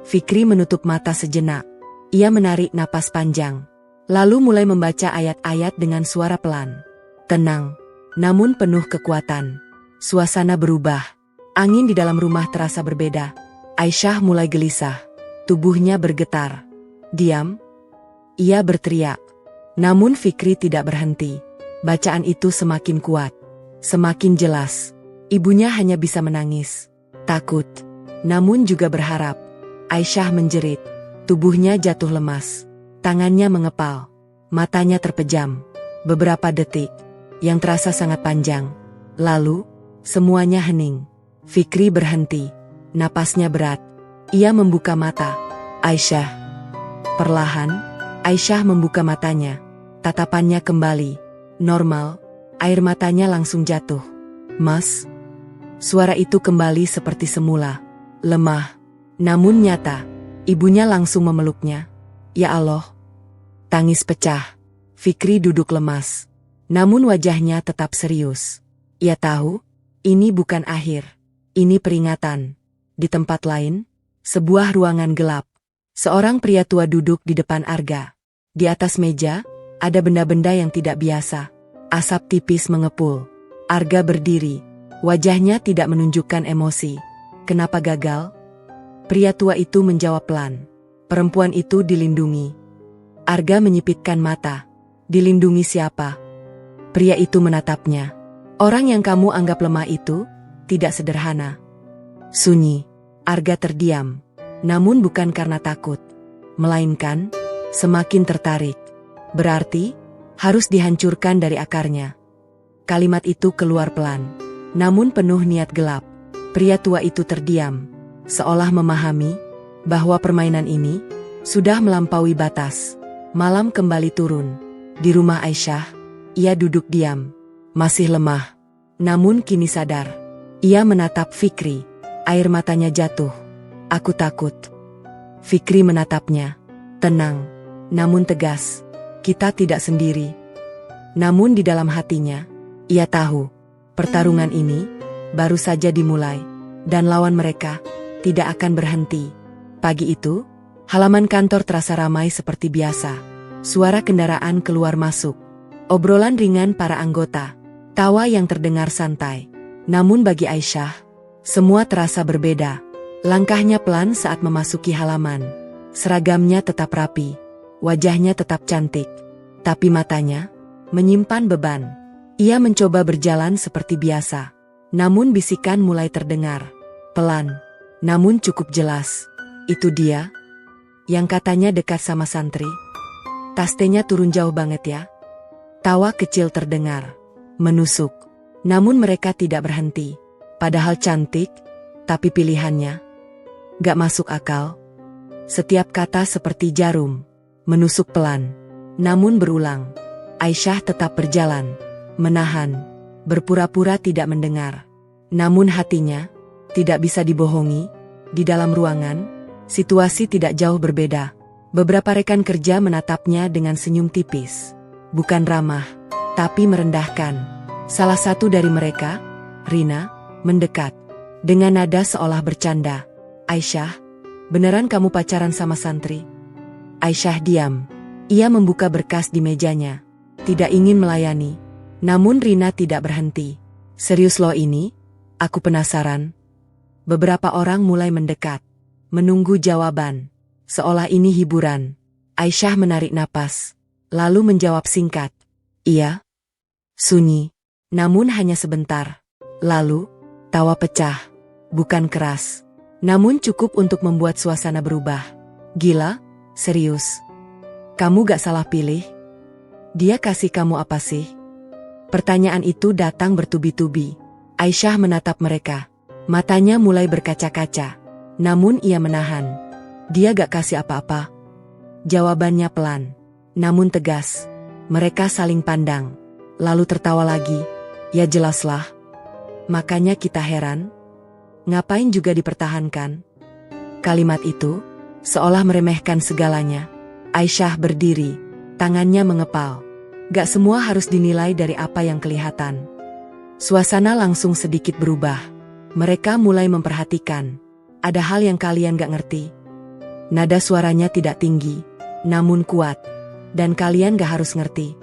Fikri menutup mata sejenak. Ia menarik napas panjang. Lalu mulai membaca ayat-ayat dengan suara pelan. Tenang, namun penuh kekuatan. Suasana berubah. Angin di dalam rumah terasa berbeda. Aisyah mulai gelisah. Tubuhnya bergetar. "Diam!" Ia berteriak. Namun Fikri tidak berhenti. Bacaan itu semakin kuat. Semakin jelas. Ibunya hanya bisa menangis. Takut. Namun juga berharap. Aisyah menjerit. Tubuhnya jatuh lemas. Tangannya mengepal. Matanya terpejam. Beberapa detik. Yang terasa sangat panjang. Lalu, semuanya hening. Fikri berhenti. Napasnya berat. Ia membuka mata. "Aisyah." Perlahan, Aisyah membuka matanya. Tatapannya kembali normal. Air matanya langsung jatuh. "Mas." Suara itu kembali seperti semula. Lemah, namun nyata. Ibunya langsung memeluknya. "Ya Allah." Tangis pecah. Fikri duduk lemas. Namun wajahnya tetap serius. Ia tahu, ini bukan akhir. Ini peringatan. Di tempat lain, sebuah ruangan gelap. Seorang pria tua duduk di depan arga. Di atas meja, ada benda-benda yang tidak biasa. Asap tipis mengepul. Arga berdiri. Wajahnya tidak menunjukkan emosi. "Kenapa gagal?" Pria tua itu menjawab pelan. "Perempuan itu dilindungi." Arga menyipitkan mata. "Dilindungi siapa?" Pria itu menatapnya. "Orang yang kamu anggap lemah itu, tidak sederhana." Sunyi. Arga terdiam. Namun bukan karena takut. Melainkan, semakin tertarik. Berarti, harus dihancurkan dari akarnya. Kalimat itu keluar pelan. Namun penuh niat gelap. Pria tua itu terdiam. Seolah memahami, bahwa permainan ini, sudah melampaui batas. Malam kembali turun. Di rumah Aisyah, Ia duduk diam, masih lemah. Namun kini sadar. Ia menatap Fikri. Air matanya jatuh. Aku takut. Fikri menatapnya. Tenang, namun tegas. Kita tidak sendiri. Namun di dalam hatinya, ia tahu, pertarungan ini baru saja dimulai, dan lawan mereka tidak akan berhenti. Pagi itu, halaman kantor terasa ramai seperti biasa. Suara kendaraan keluar masuk. Obrolan ringan para anggota. Tawa yang terdengar santai. Namun bagi Aisyah, semua terasa berbeda. Langkahnya pelan saat memasuki halaman. Seragamnya tetap rapi. Wajahnya tetap cantik. Tapi matanya menyimpan beban. Ia mencoba berjalan seperti biasa. Namun bisikan mulai terdengar. Pelan, namun cukup jelas. Itu dia, yang katanya dekat sama santri. Tastenya turun jauh banget ya. Tawa kecil terdengar. Menusuk. Namun mereka tidak berhenti. Padahal cantik, tapi pilihannya gak masuk akal. Setiap kata seperti jarum. Menusuk pelan. Namun berulang. Aisyah tetap berjalan. Menahan. Berpura-pura tidak mendengar. Namun hatinya tidak bisa dibohongi. Di dalam ruangan, situasi tidak jauh berbeda. Beberapa rekan kerja menatapnya dengan senyum tipis. Bukan ramah, tapi merendahkan. Salah satu dari mereka, Rina, mendekat. Dengan nada seolah bercanda. Aisyah, beneran kamu pacaran sama santri? Aisyah diam. Ia membuka berkas di mejanya. Tidak ingin melayani. Namun Rina tidak berhenti. Serius lo ini? Aku penasaran. Beberapa orang mulai mendekat. Menunggu jawaban. Seolah ini hiburan. Aisyah menarik napas. Lalu menjawab singkat. Iya. Sunyi. Namun hanya sebentar. Lalu, tawa pecah. Bukan keras. Namun cukup untuk membuat suasana berubah. Gila? Serius? Kamu gak salah pilih? Dia kasih kamu apa sih? Pertanyaan itu datang bertubi-tubi. Aisyah menatap mereka. Matanya mulai berkaca-kaca. Namun ia menahan. Dia gak kasih apa-apa. Jawabannya pelan. Namun tegas. Mereka saling pandang. Lalu tertawa lagi. Ya jelaslah. Makanya kita heran. Ngapain juga dipertahankan? Kalimat itu seolah meremehkan segalanya. Aisyah berdiri. Tangannya mengepal. Gak semua harus dinilai dari apa yang kelihatan. Suasana langsung sedikit berubah. Mereka mulai memperhatikan. Ada hal yang kalian gak ngerti. Nada suaranya tidak tinggi, namun kuat. Dan kalian gak harus ngerti.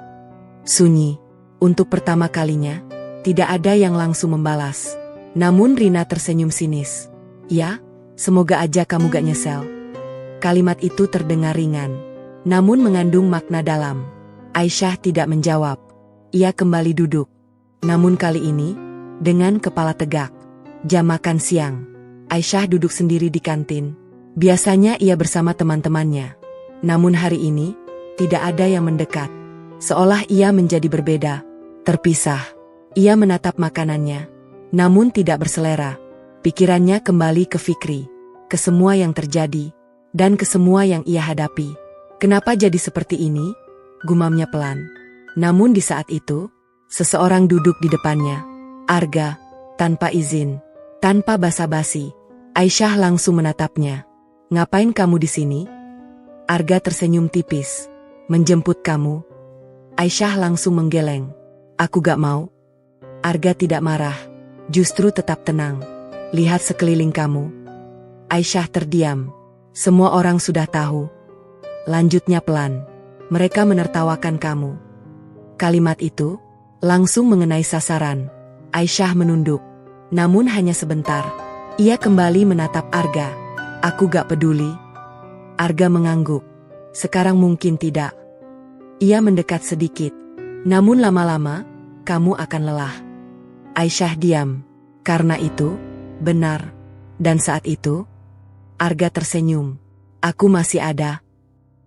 Sunyi. Untuk pertama kalinya, tidak ada yang langsung membalas. Namun Rina tersenyum sinis. Ya, semoga aja kamu gak nyesel. Kalimat itu terdengar ringan, namun mengandung makna dalam. Aisyah tidak menjawab. Ia kembali duduk. Namun kali ini, dengan kepala tegak. Jam makan siang. Aisyah duduk sendiri di kantin. Biasanya ia bersama teman-temannya. Namun hari ini, tidak ada yang mendekat. Seolah ia menjadi berbeda. Terpisah. Ia menatap makanannya. Namun tidak berselera. Pikirannya kembali ke Fikri. Ke semua yang terjadi. Dan ke semua yang ia hadapi. Kenapa jadi seperti ini? Gumamnya pelan. Namun di saat itu, seseorang duduk di depannya. Arga. Tanpa izin. Tanpa basa-basi. Aisyah langsung menatapnya. Ngapain kamu di sini? Arga tersenyum tipis. Menjemput kamu. Aisyah langsung menggeleng. Aku gak mau. Arga tidak marah. Justru tetap tenang. Lihat sekeliling kamu. Aisyah terdiam. Semua orang sudah tahu. Lanjutnya pelan. Mereka menertawakan kamu. Kalimat itu langsung mengenai sasaran. Aisyah menunduk. Namun hanya sebentar. Ia kembali menatap Arga. Aku gak peduli. Arga mengangguk. Sekarang mungkin tidak. Ia mendekat sedikit. Namun lama-lama, kamu akan lelah. Aisyah diam. Karena itu, benar. Dan saat itu, Arga tersenyum. Aku masih ada.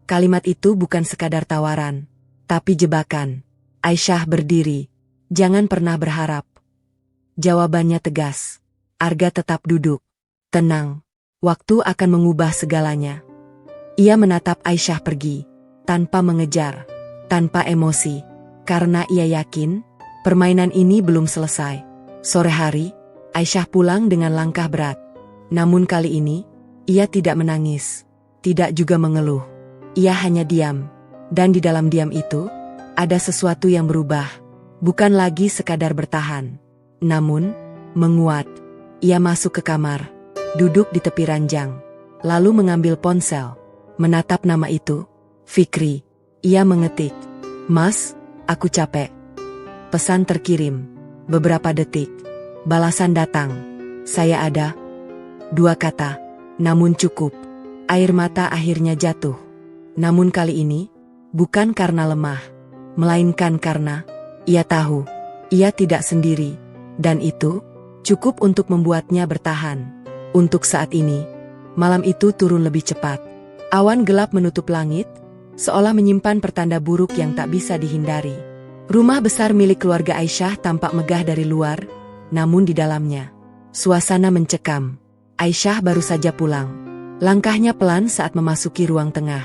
Kalimat itu bukan sekadar tawaran, tapi jebakan. Aisyah berdiri. Jangan pernah berharap. Jawabannya tegas. Arga tetap duduk. Tenang. Waktu akan mengubah segalanya. Ia menatap Aisyah pergi. Tanpa mengejar. Tanpa emosi. Karena ia yakin, permainan ini belum selesai. Sore hari, Aisyah pulang dengan langkah berat. Namun kali ini, ia tidak menangis, tidak juga mengeluh. Ia hanya diam. Dan di dalam diam itu, ada sesuatu yang berubah. Bukan lagi sekadar bertahan, namun menguat. Ia masuk ke kamar, duduk di tepi ranjang, lalu mengambil ponsel, menatap nama itu, Fikri. Ia mengetik, "Mas, aku capek." Pesan terkirim. Beberapa detik. Balasan datang. "Saya ada." 2 kata. Namun cukup. Air mata akhirnya jatuh. Namun kali ini, bukan karena lemah, melainkan karena ia tahu, ia tidak sendiri. Dan itu, cukup untuk membuatnya bertahan. Untuk saat ini, malam itu turun lebih cepat. Awan gelap menutup langit, seolah menyimpan pertanda buruk yang tak bisa dihindari. Rumah besar milik keluarga Aisyah tampak megah dari luar, namun di dalamnya, suasana mencekam. Aisyah baru saja pulang. Langkahnya pelan saat memasuki ruang tengah.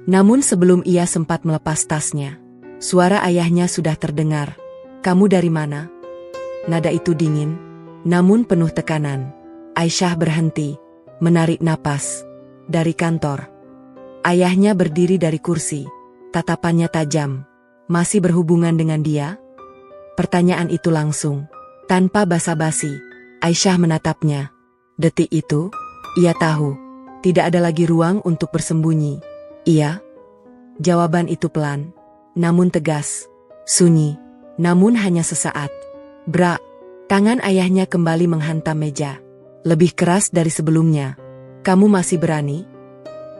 Namun sebelum ia sempat melepas tasnya, suara ayahnya sudah terdengar. "Kamu dari mana?" Nada itu dingin, namun penuh tekanan. Aisyah berhenti, menarik napas. Dari kantor. Ayahnya berdiri dari kursi, tatapannya tajam. "Masih berhubungan dengan dia?" Pertanyaan itu langsung, tanpa basa-basi. Aisyah menatapnya. Detik itu, ia tahu, tidak ada lagi ruang untuk bersembunyi. "Iya." Jawaban itu pelan, namun tegas. Sunyi, namun hanya sesaat. Brak, tangan ayahnya kembali menghantam meja. Lebih keras dari sebelumnya. "Kamu masih berani?"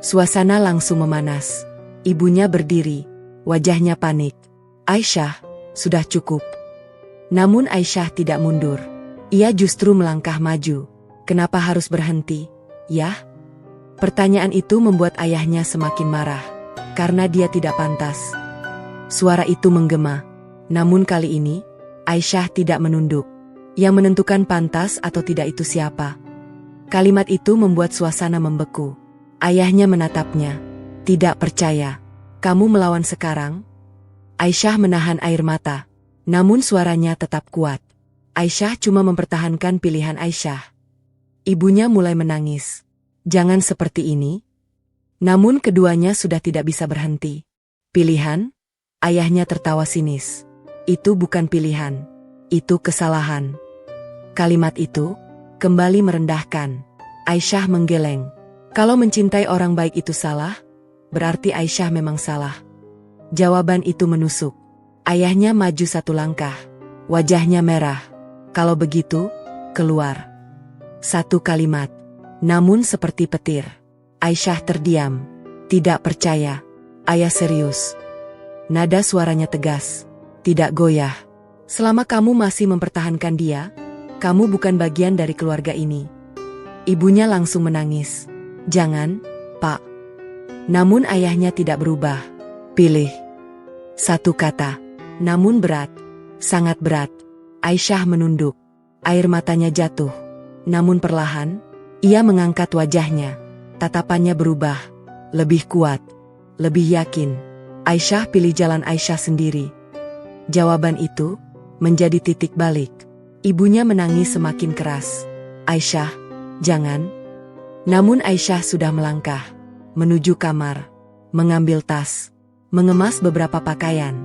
Suasana langsung memanas. Ibunya berdiri, wajahnya panik. "Aisyah, sudah cukup." Namun Aisyah tidak mundur. Ia justru melangkah maju. "Kenapa harus berhenti, ya?" Pertanyaan itu membuat ayahnya semakin marah. Karena dia tidak pantas. Suara itu menggema. Namun kali ini, Aisyah tidak menunduk. Yang menentukan pantas atau tidak itu siapa. Kalimat itu membuat suasana membeku. Ayahnya menatapnya. "Tidak percaya. Kamu melawan sekarang?" Aisyah menahan air mata. Namun suaranya tetap kuat. Aisyah cuma mempertahankan pilihan Aisyah. Ibunya mulai menangis. "Jangan seperti ini." Namun keduanya sudah tidak bisa berhenti. "Pilihan?" Ayahnya tertawa sinis. "Itu bukan pilihan. Itu kesalahan." Kalimat itu kembali merendahkan. Aisyah menggeleng. Kalau mencintai orang baik itu salah, berarti Aisyah memang salah. Jawaban itu menusuk. Ayahnya maju 1 langkah. Wajahnya merah. "Kalau begitu, keluar." 1 kalimat. Namun seperti petir. Aisyah terdiam. "Tidak percaya." "Ayah serius." Nada suaranya tegas. Tidak goyah. "Selama kamu masih mempertahankan dia, kamu bukan bagian dari keluarga ini." Ibunya langsung menangis. "Jangan, Pak." Namun ayahnya tidak berubah. "Pilih." 1 kata. Namun berat. Sangat berat. Aisyah menunduk. Air matanya jatuh. Namun perlahan, ia mengangkat wajahnya. Tatapannya berubah. Lebih kuat. Lebih yakin. Aisyah pilih jalan Aisyah sendiri. Jawaban itu menjadi titik balik. Ibunya menangis semakin keras. "Aisyah, jangan." Namun Aisyah sudah melangkah. Menuju kamar. Mengambil tas. Mengemas beberapa pakaian.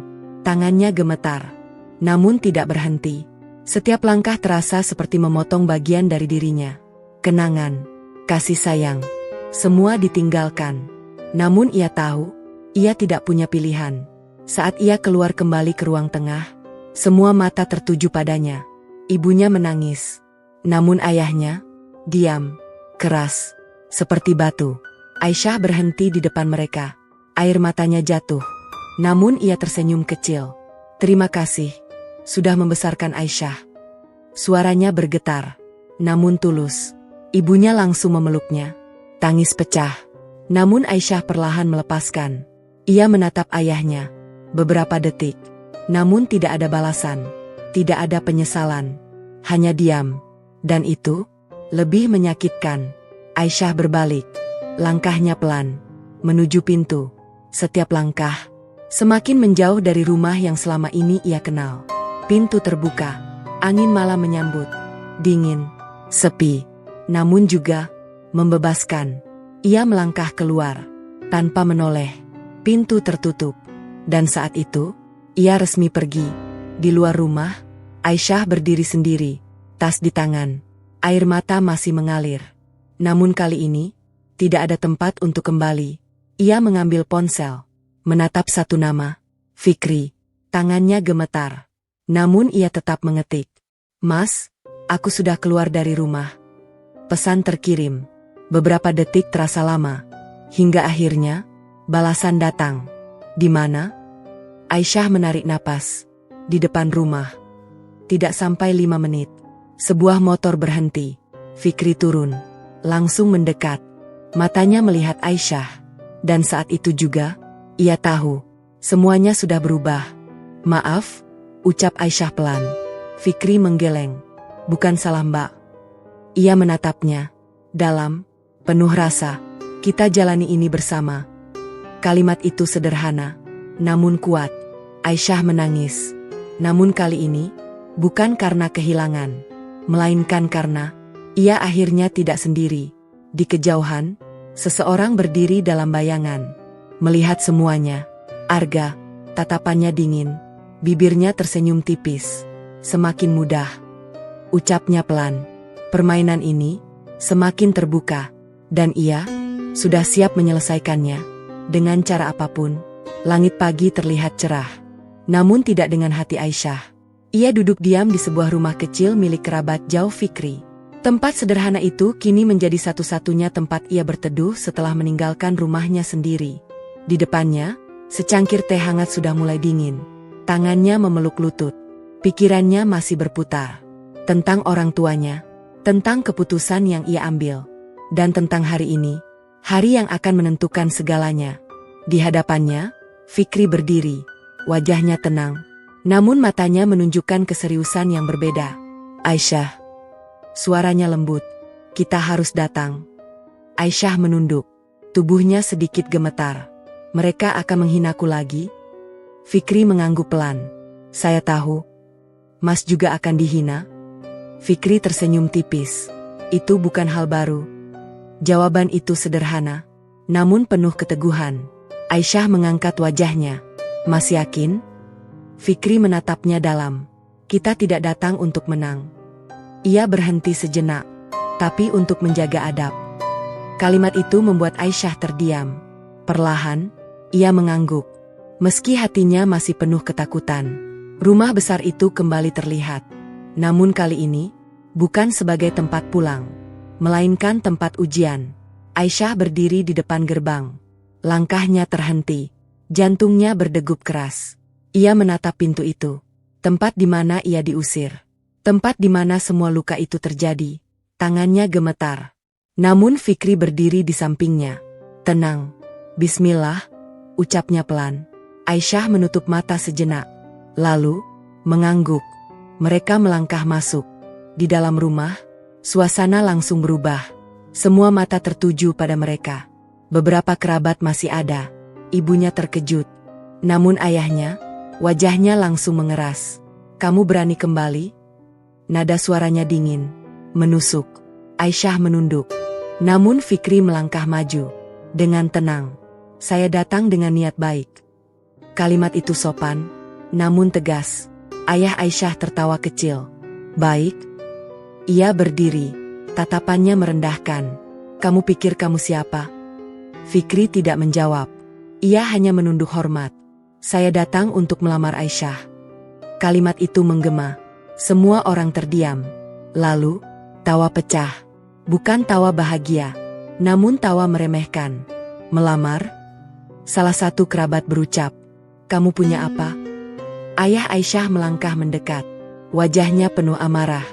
Tangannya gemetar. Namun tidak berhenti. Setiap langkah terasa seperti memotong bagian dari dirinya. Kenangan. Kasih sayang. Semua ditinggalkan. Namun ia tahu, ia tidak punya pilihan. Saat ia keluar kembali ke ruang tengah, semua mata tertuju padanya. Ibunya menangis. Namun ayahnya, diam. Keras. Seperti batu. Aisyah berhenti di depan mereka. Air matanya jatuh. Namun ia tersenyum kecil. "Terima kasih. Sudah membesarkan Aisyah." Suaranya bergetar. Namun tulus. Ibunya langsung memeluknya. Tangis pecah. Namun Aisyah perlahan melepaskan. Ia menatap ayahnya. Beberapa detik. Namun tidak ada balasan. Tidak ada penyesalan. Hanya diam. Dan itu lebih menyakitkan. Aisyah berbalik. Langkahnya pelan. Menuju pintu. Setiap langkah Semakin menjauh dari rumah yang selama ini ia kenal. Pintu terbuka. Angin malam menyambut. Dingin. Sepi. Namun juga membebaskan. Ia melangkah keluar. Tanpa menoleh. Pintu tertutup. Dan saat itu, ia resmi pergi. Di luar rumah, Aisyah berdiri sendiri. Tas di tangan. Air mata masih mengalir. Namun kali ini, tidak ada tempat untuk kembali. Ia mengambil ponsel. Menatap satu nama. Fikri. Tangannya gemetar. Namun ia tetap mengetik. Mas, aku sudah keluar dari rumah. Pesan terkirim. Beberapa detik terasa lama. Hingga akhirnya, balasan datang. Di mana? Aisyah menarik napas. Di depan rumah. Tidak sampai 5 menit. Sebuah motor berhenti. Fikri turun. Langsung mendekat. Matanya melihat Aisyah. Dan saat itu juga, ia tahu. Semuanya sudah berubah. Maaf, ucap Aisyah pelan. Fikri menggeleng. Bukan salah Mbak. Ia menatapnya. Dalam, penuh rasa. Kita jalani ini bersama. Kalimat itu sederhana. Namun kuat. Aisyah menangis. Namun kali ini, bukan karena kehilangan. Melainkan karena, ia akhirnya tidak sendiri. Di kejauhan, seseorang berdiri dalam bayangan. Melihat semuanya. Arga, tatapannya dingin. Bibirnya tersenyum tipis. Semakin mudah. Ucapnya pelan. Permainan ini, semakin terbuka. Dan ia, sudah siap menyelesaikannya. Dengan cara apapun, langit pagi terlihat cerah. Namun tidak dengan hati Aisyah. Ia duduk diam di sebuah rumah kecil milik kerabat jauh Fikri. Tempat sederhana itu kini menjadi satu-satunya tempat ia berteduh setelah meninggalkan rumahnya sendiri. Di depannya, secangkir teh hangat sudah mulai dingin. Tangannya memeluk lutut. Pikirannya masih berputar. Tentang orang tuanya. Tentang keputusan yang ia ambil. Dan tentang hari ini. Hari yang akan menentukan segalanya. Di hadapannya, Fikri berdiri. Wajahnya tenang. Namun matanya menunjukkan keseriusan yang berbeda. Aisyah. Suaranya lembut. Kita harus datang. Aisyah menunduk. Tubuhnya sedikit gemetar. Mereka akan menghinaku lagi? Fikri mengangguk pelan. Saya tahu. Mas juga akan dihina? Fikri tersenyum tipis. Itu bukan hal baru. Jawaban itu sederhana. Namun penuh keteguhan. Aisyah mengangkat wajahnya. Mas yakin? Fikri menatapnya dalam. Kita tidak datang untuk menang. Ia berhenti sejenak. Tapi untuk menjaga adab. Kalimat itu membuat Aisyah terdiam. Perlahan, ia mengangguk. Meski hatinya masih penuh ketakutan. Rumah besar itu kembali terlihat. Namun kali ini, bukan sebagai tempat pulang. Melainkan tempat ujian. Aisyah berdiri di depan gerbang. Langkahnya terhenti. Jantungnya berdegup keras. Ia menatap pintu itu. Tempat di mana ia diusir. Tempat di mana semua luka itu terjadi. Tangannya gemetar. Namun Fikri berdiri di sampingnya. Tenang. Bismillah, ucapnya pelan. Aisyah menutup mata sejenak. Lalu, mengangguk. Mereka melangkah masuk. Di dalam rumah, suasana langsung berubah. Semua mata tertuju pada mereka. Beberapa kerabat masih ada. Ibunya terkejut. Namun ayahnya, wajahnya langsung mengeras. Kamu berani kembali? Nada suaranya dingin. Menusuk. Aisyah menunduk. Namun Fikri melangkah maju. Dengan tenang. Saya datang dengan niat baik. Kalimat itu sopan. Namun tegas. Ayah Aisyah tertawa kecil. Baik? Ia berdiri. Tatapannya merendahkan. Kamu pikir kamu siapa? Fikri tidak menjawab. Ia hanya menunduk hormat. Saya datang untuk melamar Aisyah. Kalimat itu menggema. Semua orang terdiam. Lalu, tawa pecah. Bukan tawa bahagia. Namun tawa meremehkan. Melamar? Salah satu kerabat berucap. Kamu punya apa? Ayah Aisyah melangkah mendekat. Wajahnya penuh amarah.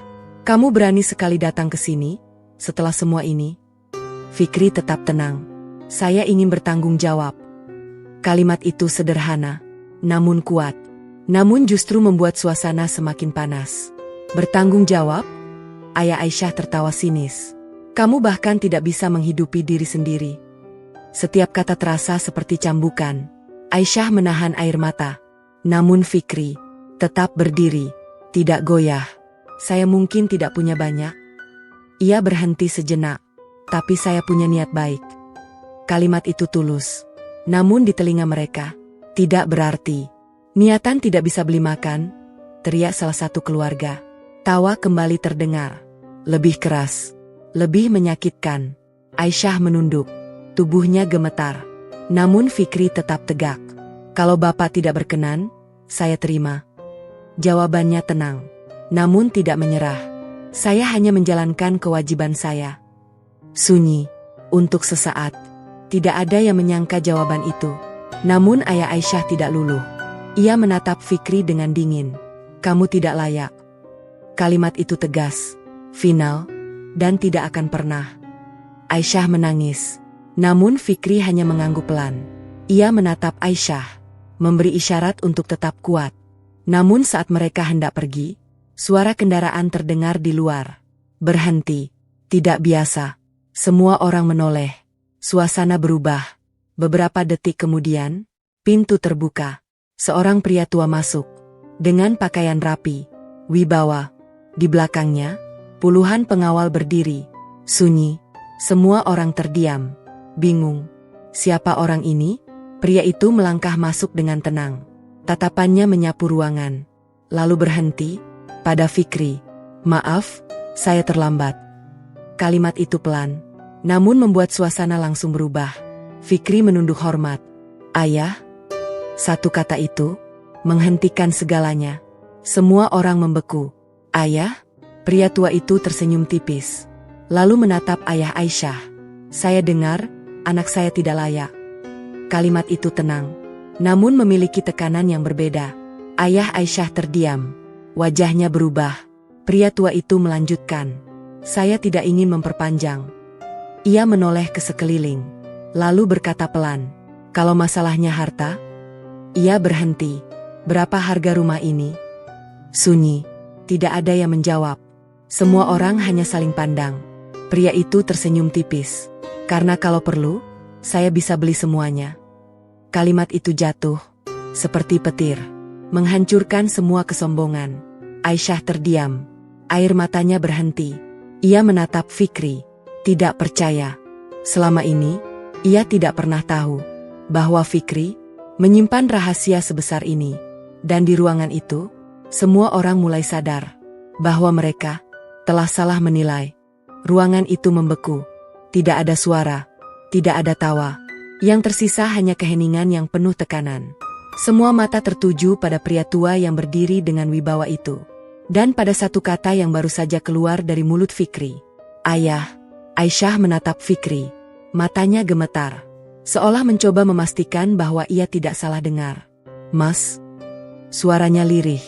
Kamu berani sekali datang ke sini? Setelah semua ini? Fikri tetap tenang. Saya ingin bertanggung jawab. Kalimat itu sederhana, namun kuat. Namun justru membuat suasana semakin panas. Bertanggung jawab? Ayah Aisyah tertawa sinis. Kamu bahkan tidak bisa menghidupi diri sendiri. Setiap kata terasa seperti cambukan. Aisyah menahan air mata. Namun Fikri tetap berdiri, tidak goyah. Saya mungkin tidak punya banyak. Ia berhenti sejenak. Tapi saya punya niat baik. Kalimat itu tulus. Namun di telinga mereka, tidak berarti. Niatan tidak bisa beli makan, teriak salah satu keluarga. Tawa kembali terdengar. Lebih keras, lebih menyakitkan. Aisyah menunduk. Tubuhnya gemetar. Namun Fikri tetap tegak. Kalau Bapak tidak berkenan, saya terima. Jawabannya tenang. Namun tidak menyerah. Saya hanya menjalankan kewajiban saya. Sunyi. Untuk sesaat. Tidak ada yang menyangka jawaban itu. Namun ayah Aisyah tidak luluh. Ia menatap Fikri dengan dingin. Kamu tidak layak. Kalimat itu tegas, final, dan tidak akan pernah. Aisyah menangis. Namun Fikri hanya mengangguk pelan. Ia menatap Aisyah, memberi isyarat untuk tetap kuat. Namun saat mereka hendak pergi, suara kendaraan terdengar di luar. Berhenti. Tidak biasa. Semua orang menoleh. Suasana berubah. Beberapa detik kemudian, pintu terbuka. Seorang pria tua masuk. Dengan pakaian rapi. Wibawa. Di belakangnya, puluhan pengawal berdiri. Sunyi. Semua orang terdiam. Bingung. Siapa orang ini? Pria itu melangkah masuk dengan tenang. Tatapannya menyapu ruangan. Lalu berhenti. Pada Fikri. Maaf, saya terlambat. Kalimat itu pelan. Namun membuat suasana langsung berubah. Fikri menunduk hormat. Ayah. Satu kata itu menghentikan segalanya. Semua orang membeku. Ayah? Pria tua itu tersenyum tipis. Lalu menatap ayah Aisyah. Saya dengar, anak saya tidak layak. Kalimat itu tenang. Namun memiliki tekanan yang berbeda. Ayah Aisyah terdiam. Wajahnya berubah. Pria tua itu melanjutkan. Saya tidak ingin memperpanjang. Ia menoleh ke sekeliling. Lalu berkata pelan. Kalau masalahnya harta? Ia berhenti. Berapa harga rumah ini? Sunyi. Tidak ada yang menjawab. Semua orang hanya saling pandang. Pria itu tersenyum tipis. Karena kalau perlu, saya bisa beli semuanya. Kalimat itu jatuh. Seperti petir. Menghancurkan semua kesombongan. Aisyah terdiam. Air matanya berhenti. Ia menatap Fikri. Tidak percaya. Selama ini, ia tidak pernah tahu bahwa Fikri menyimpan rahasia sebesar ini. Dan di ruangan itu, semua orang mulai sadar bahwa mereka telah salah menilai. Ruangan itu membeku. Tidak ada suara, tidak ada tawa. Yang tersisa hanya keheningan yang penuh tekanan. Semua mata tertuju pada pria tua yang berdiri dengan wibawa itu. Dan pada satu kata yang baru saja keluar dari mulut Fikri. Ayah. Aisyah menatap Fikri. Matanya gemetar. Seolah mencoba memastikan bahwa ia tidak salah dengar. Mas. Suaranya lirih.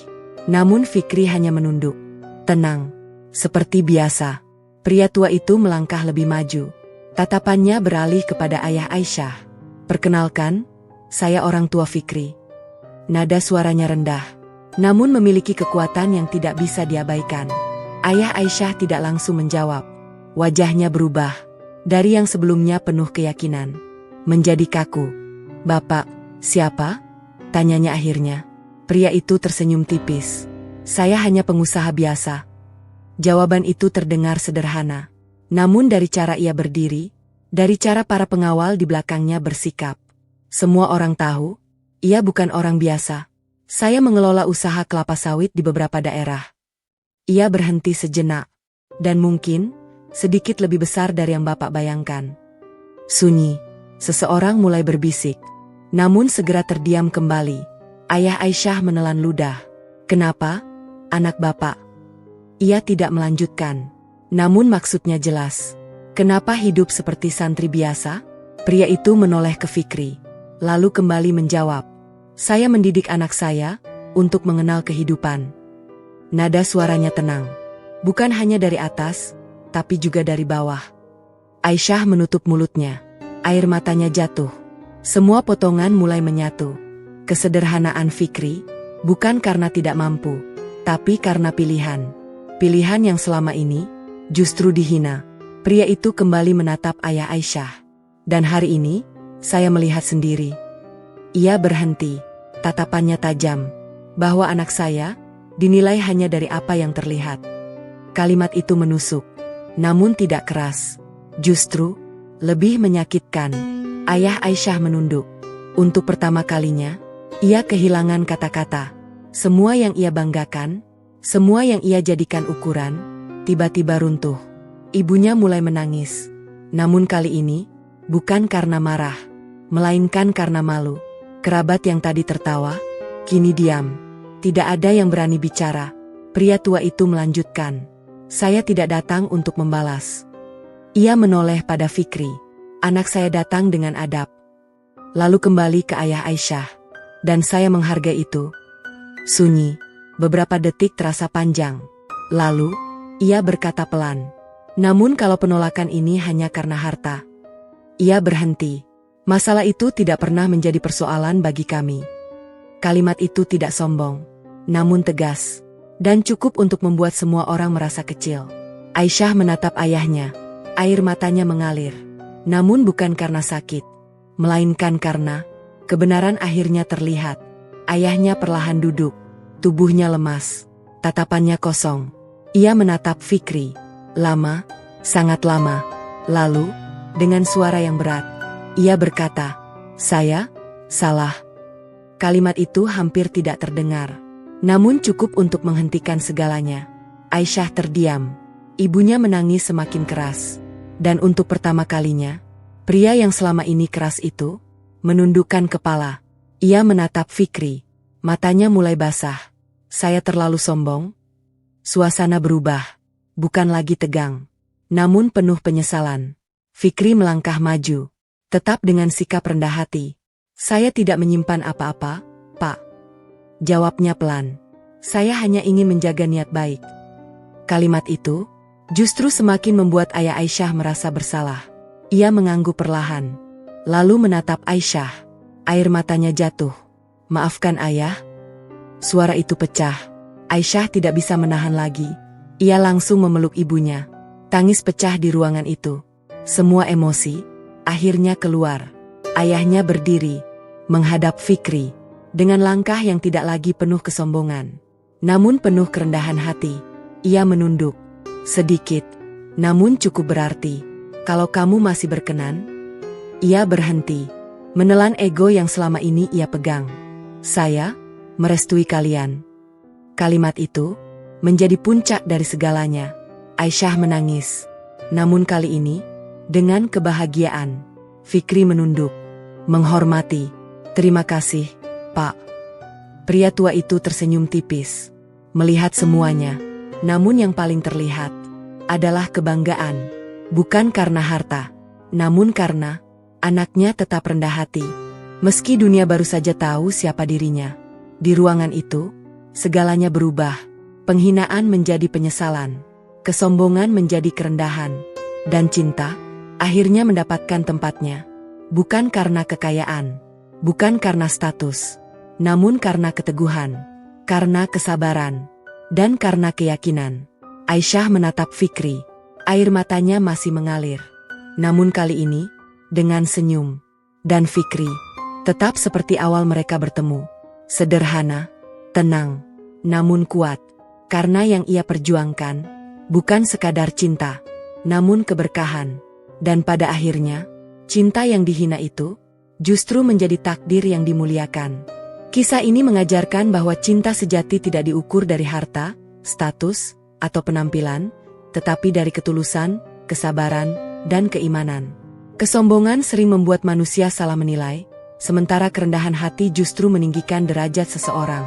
Namun Fikri hanya menunduk. Tenang. Seperti biasa. Pria tua itu melangkah lebih maju. Tatapannya beralih kepada ayah Aisyah. Perkenalkan, saya orang tua Fikri. Nada suaranya rendah. Namun memiliki kekuatan yang tidak bisa diabaikan. Ayah Aisyah tidak langsung menjawab. Wajahnya berubah. Dari yang sebelumnya penuh keyakinan. Menjadi kaku. Bapak, siapa? Tanyanya akhirnya. Pria itu tersenyum tipis. Saya hanya pengusaha biasa. Jawaban itu terdengar sederhana. Namun dari cara ia berdiri, dari cara para pengawal di belakangnya bersikap, semua orang tahu, ia bukan orang biasa. Saya mengelola usaha kelapa sawit di beberapa daerah. Ia berhenti sejenak. Dan mungkin, sedikit lebih besar dari yang Bapak bayangkan. Sunyi. Seseorang mulai berbisik. Namun segera terdiam kembali. Ayah Aisyah menelan ludah. Kenapa, anak Bapak? Ia tidak melanjutkan. Namun maksudnya jelas. Kenapa hidup seperti santri biasa? Pria itu menoleh ke Fikri. Lalu kembali menjawab. Saya mendidik anak saya untuk mengenal kehidupan. Nada suaranya tenang. Bukan hanya dari atas, tapi juga dari bawah. Aisyah menutup mulutnya. Air matanya jatuh. Semua potongan mulai menyatu. Kesederhanaan Fikri, bukan karena tidak mampu, tapi karena pilihan. Pilihan yang selama ini, justru dihina. Pria itu kembali menatap ayah Aisyah. Dan hari ini, saya melihat sendiri. Ia berhenti, tatapannya tajam. Bahwa anak saya dinilai hanya dari apa yang terlihat. Kalimat itu menusuk, namun tidak keras. Justru lebih menyakitkan. Ayah Aisyah menunduk. Untuk pertama kalinya, ia kehilangan kata-kata. Semua yang ia banggakan, semua yang ia jadikan ukuran, tiba-tiba runtuh. Ibunya mulai menangis. Namun kali ini, bukan karena marah, melainkan karena malu. Kerabat yang tadi tertawa, kini diam. Tidak ada yang berani bicara. Pria tua itu melanjutkan. Saya tidak datang untuk membalas. Ia menoleh pada Fikri. Anak saya datang dengan adab. Lalu kembali ke ayah Aisyah. Dan saya menghargai itu. Sunyi. Beberapa detik terasa panjang. Lalu, ia berkata pelan. Namun kalau penolakan ini hanya karena harta. Ia berhenti. Masalah itu tidak pernah menjadi persoalan bagi kami. Kalimat itu tidak sombong, namun tegas. Dan cukup untuk membuat semua orang merasa kecil. Aisyah menatap ayahnya. Air matanya mengalir. Namun bukan karena sakit. Melainkan karena kebenaran akhirnya terlihat. Ayahnya perlahan duduk. Tubuhnya lemas. Tatapannya kosong. Ia menatap Fikri. Lama, sangat lama. Lalu, dengan suara yang berat, ia berkata, "Saya salah." Kalimat itu hampir tidak terdengar. Namun cukup untuk menghentikan segalanya. Aisyah terdiam. Ibunya menangis semakin keras. Dan untuk pertama kalinya, pria yang selama ini keras itu, menundukkan kepala. Ia menatap Fikri. Matanya mulai basah. Saya terlalu sombong? Suasana berubah. Bukan lagi tegang. Namun penuh penyesalan. Fikri melangkah maju. Tetap dengan sikap rendah hati. Saya tidak menyimpan apa-apa, Pak. Jawabnya pelan. Saya hanya ingin menjaga niat baik. Kalimat itu justru semakin membuat ayah Aisyah merasa bersalah. Ia mengangguk perlahan. Lalu menatap Aisyah. Air matanya jatuh. Maafkan ayah. Suara itu pecah. Aisyah tidak bisa menahan lagi. Ia langsung memeluk ibunya. Tangis pecah di ruangan itu. Semua emosi akhirnya keluar. Ayahnya berdiri, menghadap Fikri, dengan langkah yang tidak lagi penuh kesombongan, namun penuh kerendahan hati. Ia menunduk, sedikit, namun cukup berarti. Kalau kamu masih berkenan. Ia berhenti, menelan ego yang selama ini ia pegang. Saya merestui kalian. Kalimat itu menjadi puncak dari segalanya. Aisyah menangis, namun kali ini dengan kebahagiaan. Fikri menunduk, menghormati. Terima kasih, Pak. Pria tua itu tersenyum tipis, melihat semuanya. Namun yang paling terlihat adalah kebanggaan. Bukan karena harta, namun karena anaknya tetap rendah hati. Meski dunia baru saja tahu siapa dirinya. Di ruangan itu, segalanya berubah. Penghinaan menjadi penyesalan. Kesombongan menjadi kerendahan. Dan cinta akhirnya mendapatkan tempatnya. Bukan karena kekayaan, bukan karena status, namun karena keteguhan, karena kesabaran, dan karena keyakinan. Aisyah menatap Fikri. Air matanya masih mengalir. Namun kali ini, dengan senyum. Dan Fikri tetap seperti awal mereka bertemu. Sederhana, tenang, namun kuat. Karena yang ia perjuangkan bukan sekadar cinta, namun keberkahan. Dan pada akhirnya, cinta yang dihina itu justru menjadi takdir yang dimuliakan. Kisah ini mengajarkan bahwa cinta sejati tidak diukur dari harta, status, atau penampilan, tetapi dari ketulusan, kesabaran, dan keimanan. Kesombongan sering membuat manusia salah menilai, sementara kerendahan hati justru meninggikan derajat seseorang.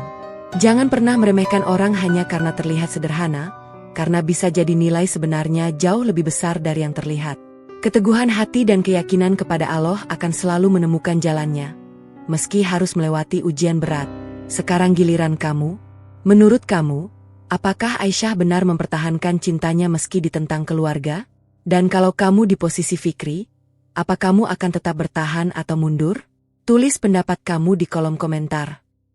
Jangan pernah meremehkan orang hanya karena terlihat sederhana, karena bisa jadi nilai sebenarnya jauh lebih besar dari yang terlihat. Keteguhan hati dan keyakinan kepada Allah akan selalu menemukan jalannya, meski harus melewati ujian berat. Sekarang giliran kamu. Menurut kamu, apakah Aisyah benar mempertahankan cintanya meski ditentang keluarga? Dan kalau kamu di posisi Fikri, apa kamu akan tetap bertahan atau mundur? Tulis pendapat kamu di kolom komentar.